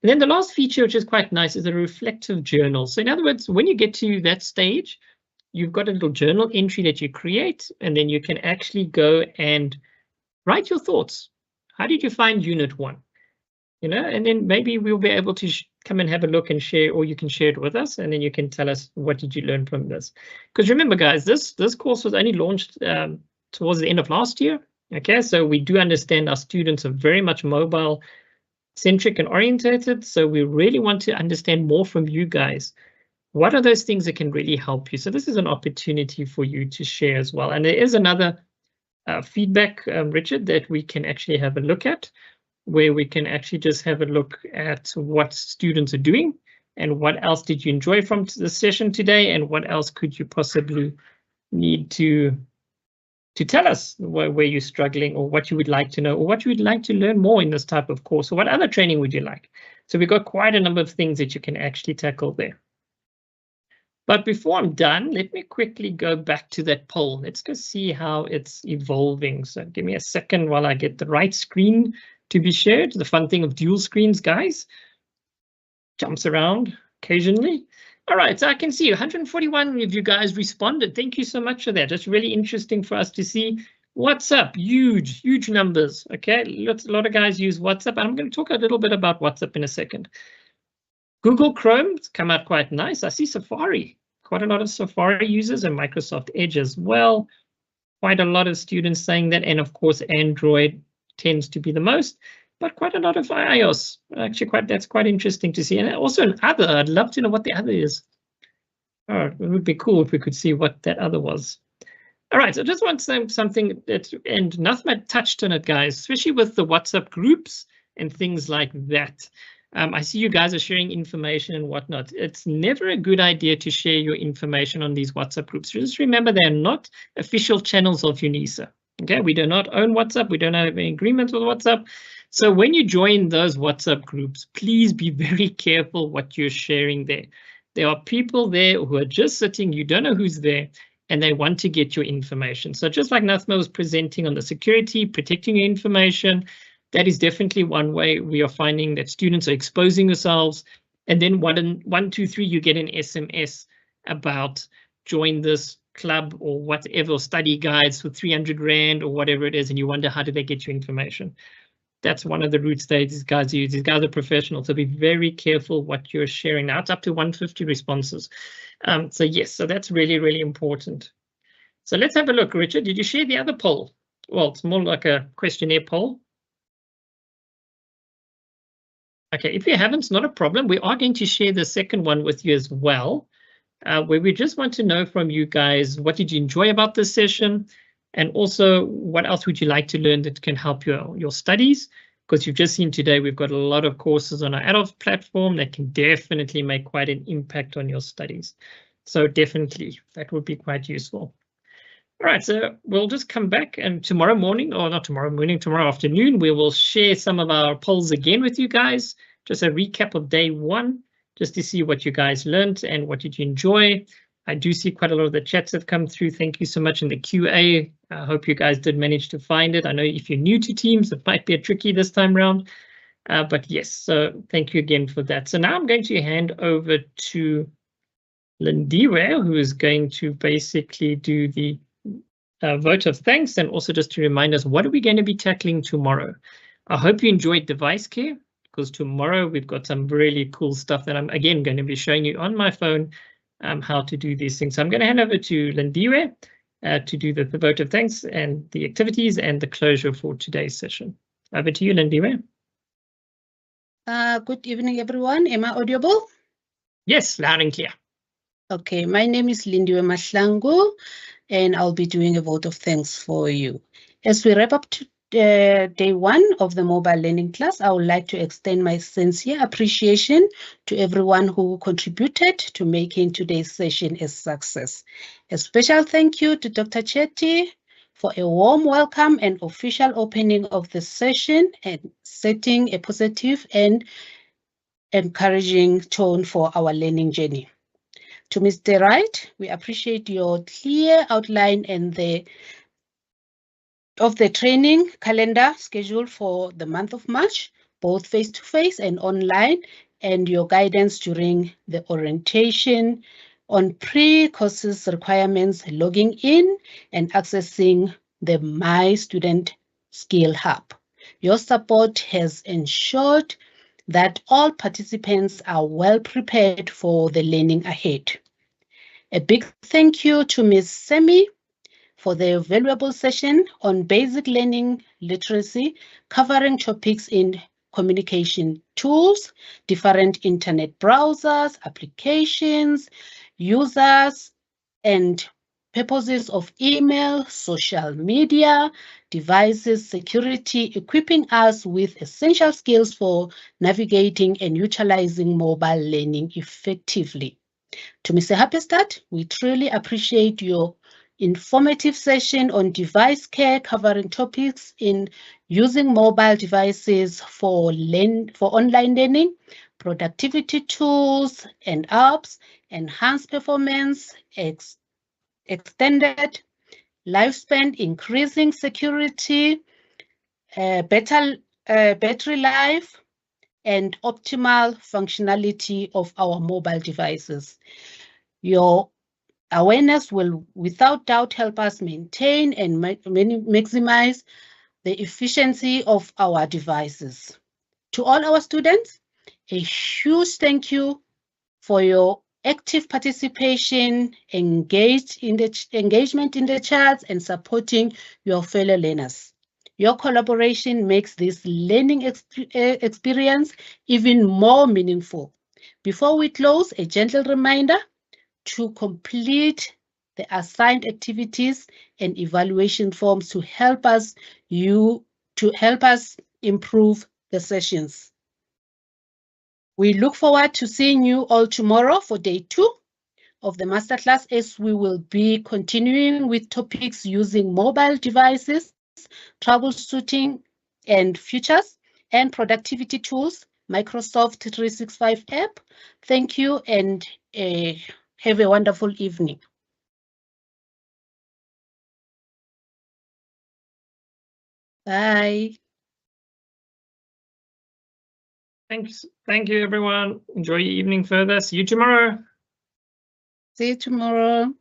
And then the last feature, which is quite nice, is a reflective journal. So in other words, when you get to that stage, you've got a little journal entry that you create, and then you can actually go and write your thoughts. How did you find Unit 1? You know, and then maybe we'll be able to come and have a look and share, or you can share it with us, and then you can tell us what did you learn from this. Because remember, guys, this course was only launched towards the end of last year. Okay, so we do understand our students are very much mobile centric and orientated. So we really want to understand more from you guys. What are those things that can really help you? So this is an opportunity for you to share as well. And there is another feedback, Richard, that we can actually have a look at, where we can actually just have a look at what students are doing and what else did you enjoy from the session today, and what else could you possibly need to tell us where you're struggling, or what you would like to know, or what you would like to learn more in this type of course, or what other training would you like. So we've got quite a number of things that you can actually tackle there. But before I'm done, let me quickly go back to that poll. Let's go see how it's evolving. So give me a second while I get the right screen to be shared. The fun thing of dual screens, guys. Jumps around occasionally. All right, so I can see 141 of you guys responded. Thank you so much for that. It's really interesting for us to see. WhatsApp, huge numbers. Okay, a lot of guys use WhatsApp. I'm going to talk a little bit about WhatsApp in a second. Google Chrome's come out quite nice. I see Safari, quite a lot of Safari users, and Microsoft Edge as well. Quite a lot of students saying that, and of course Android tends to be the most, but quite a lot of iOS. Actually, that's quite interesting to see. And also an other. I'd love to know what the other is. Oh, it would be cool if we could see what that other was. All right, so I just want to say something that, and Nathma touched on it, guys, especially with the WhatsApp groups and things like that. I see you guys are sharing information and whatnot. It's never a good idea to share your information on these WhatsApp groups. Just remember, they are not official channels of UNISA. Okay, we do not own WhatsApp. We don't have any agreement with WhatsApp. So when you join those WhatsApp groups, please be very careful what you're sharing there. There are people there who are just sitting, you don't know who's there, and they want to get your information. So just like Nathma was presenting on the security, protecting your information, that is definitely one way we are finding that students are exposing themselves. And then 1, 2, 3, you get an SMS about join this club or whatever, study guides for 300 Rand or whatever it is, and you wonder how do they get your information. That's one of the routes that these guys use. These guys are professionals, so be very careful what you're sharing. Now it's up to 150 responses. So yes, so that's really important. So let's have a look. Richard, did you share the other poll? Well, it's more like a questionnaire poll. Okay, if you haven't, it's not a problem. We are going to share the second one with you as well, where we just want to know from you guys, what did you enjoy about this session? And also, what else would you like to learn that can help your studies? Because you've just seen today, we've got a lot of courses on our adult platform that can definitely make quite an impact on your studies. So definitely, that would be quite useful. All right, so we'll just come back, and tomorrow morning, or not tomorrow morning, tomorrow afternoon, we will share some of our polls again with you guys. Just a recap of day one, just to see what you guys learned and what did you enjoy. I do see quite a lot of the chats have come through. Thank you so much in the QA. I hope you guys did manage to find it. I know if you're new to Teams, it might be a tricky this time around. But yes, so thank you again for that. So now I'm going to hand over to Lindiwe, who is going to basically do the vote of thanks, and also just to remind us, what are we going to be tackling tomorrow? I hope you enjoyed device care, because tomorrow we've got some really cool stuff that I'm again going to be showing you on my phone, how to do these things. So I'm going to hand over to Lindiwe to do the vote of thanks and the activities and the closure for today's session. Over to you, Lindiwe. Good evening, everyone. Am I audible? Yes, loud and clear. Okay, my name is Lindiwe Mahlangu, and I'll be doing a vote of thanks for you. As we wrap up to day one of the mobile learning class, I would like to extend my sincere appreciation to everyone who contributed to making today's session a success. A special thank you to Dr. Chetty for a warm welcome and official opening of the session and setting a positive and encouraging tone for our learning journey. To Mr. Wright, we appreciate your clear outline and of the training calendar schedule for the month of March, both face-to-face and online, and your guidance during the orientation on pre-courses requirements, logging in and accessing the My Student Skill Hub. Your support has ensured that all participants are well prepared for the learning ahead. A big thank you to Ms. Semi for the valuable session on basic learning literacy, covering topics in communication tools, different internet browsers, applications, users, and purposes of email, social media, devices, security, equipping us with essential skills for navigating and utilizing mobile learning effectively. To Mr. Happestad, we truly appreciate your informative session on device care covering topics in using mobile devices for online learning, productivity tools and apps, enhanced performance, extended lifespan, increasing security, better battery life, and optimal functionality of our mobile devices. Your awareness will without doubt help us maintain and maximize the efficiency of our devices. To all our students, a huge thank you for your active participation, engagement in the chats, and supporting your fellow learners. Your collaboration makes this learning experience even more meaningful. Before we close, a gentle reminder to complete the assigned activities and evaluation forms to help us improve the sessions. We look forward to seeing you all tomorrow for day 2 of the masterclass, as we will be continuing with topics using mobile devices, troubleshooting and features, and productivity tools, Microsoft 365 app. Thank you and have a wonderful evening. Bye. Thanks. Thank you, everyone. Enjoy your evening further. See you tomorrow. See you tomorrow.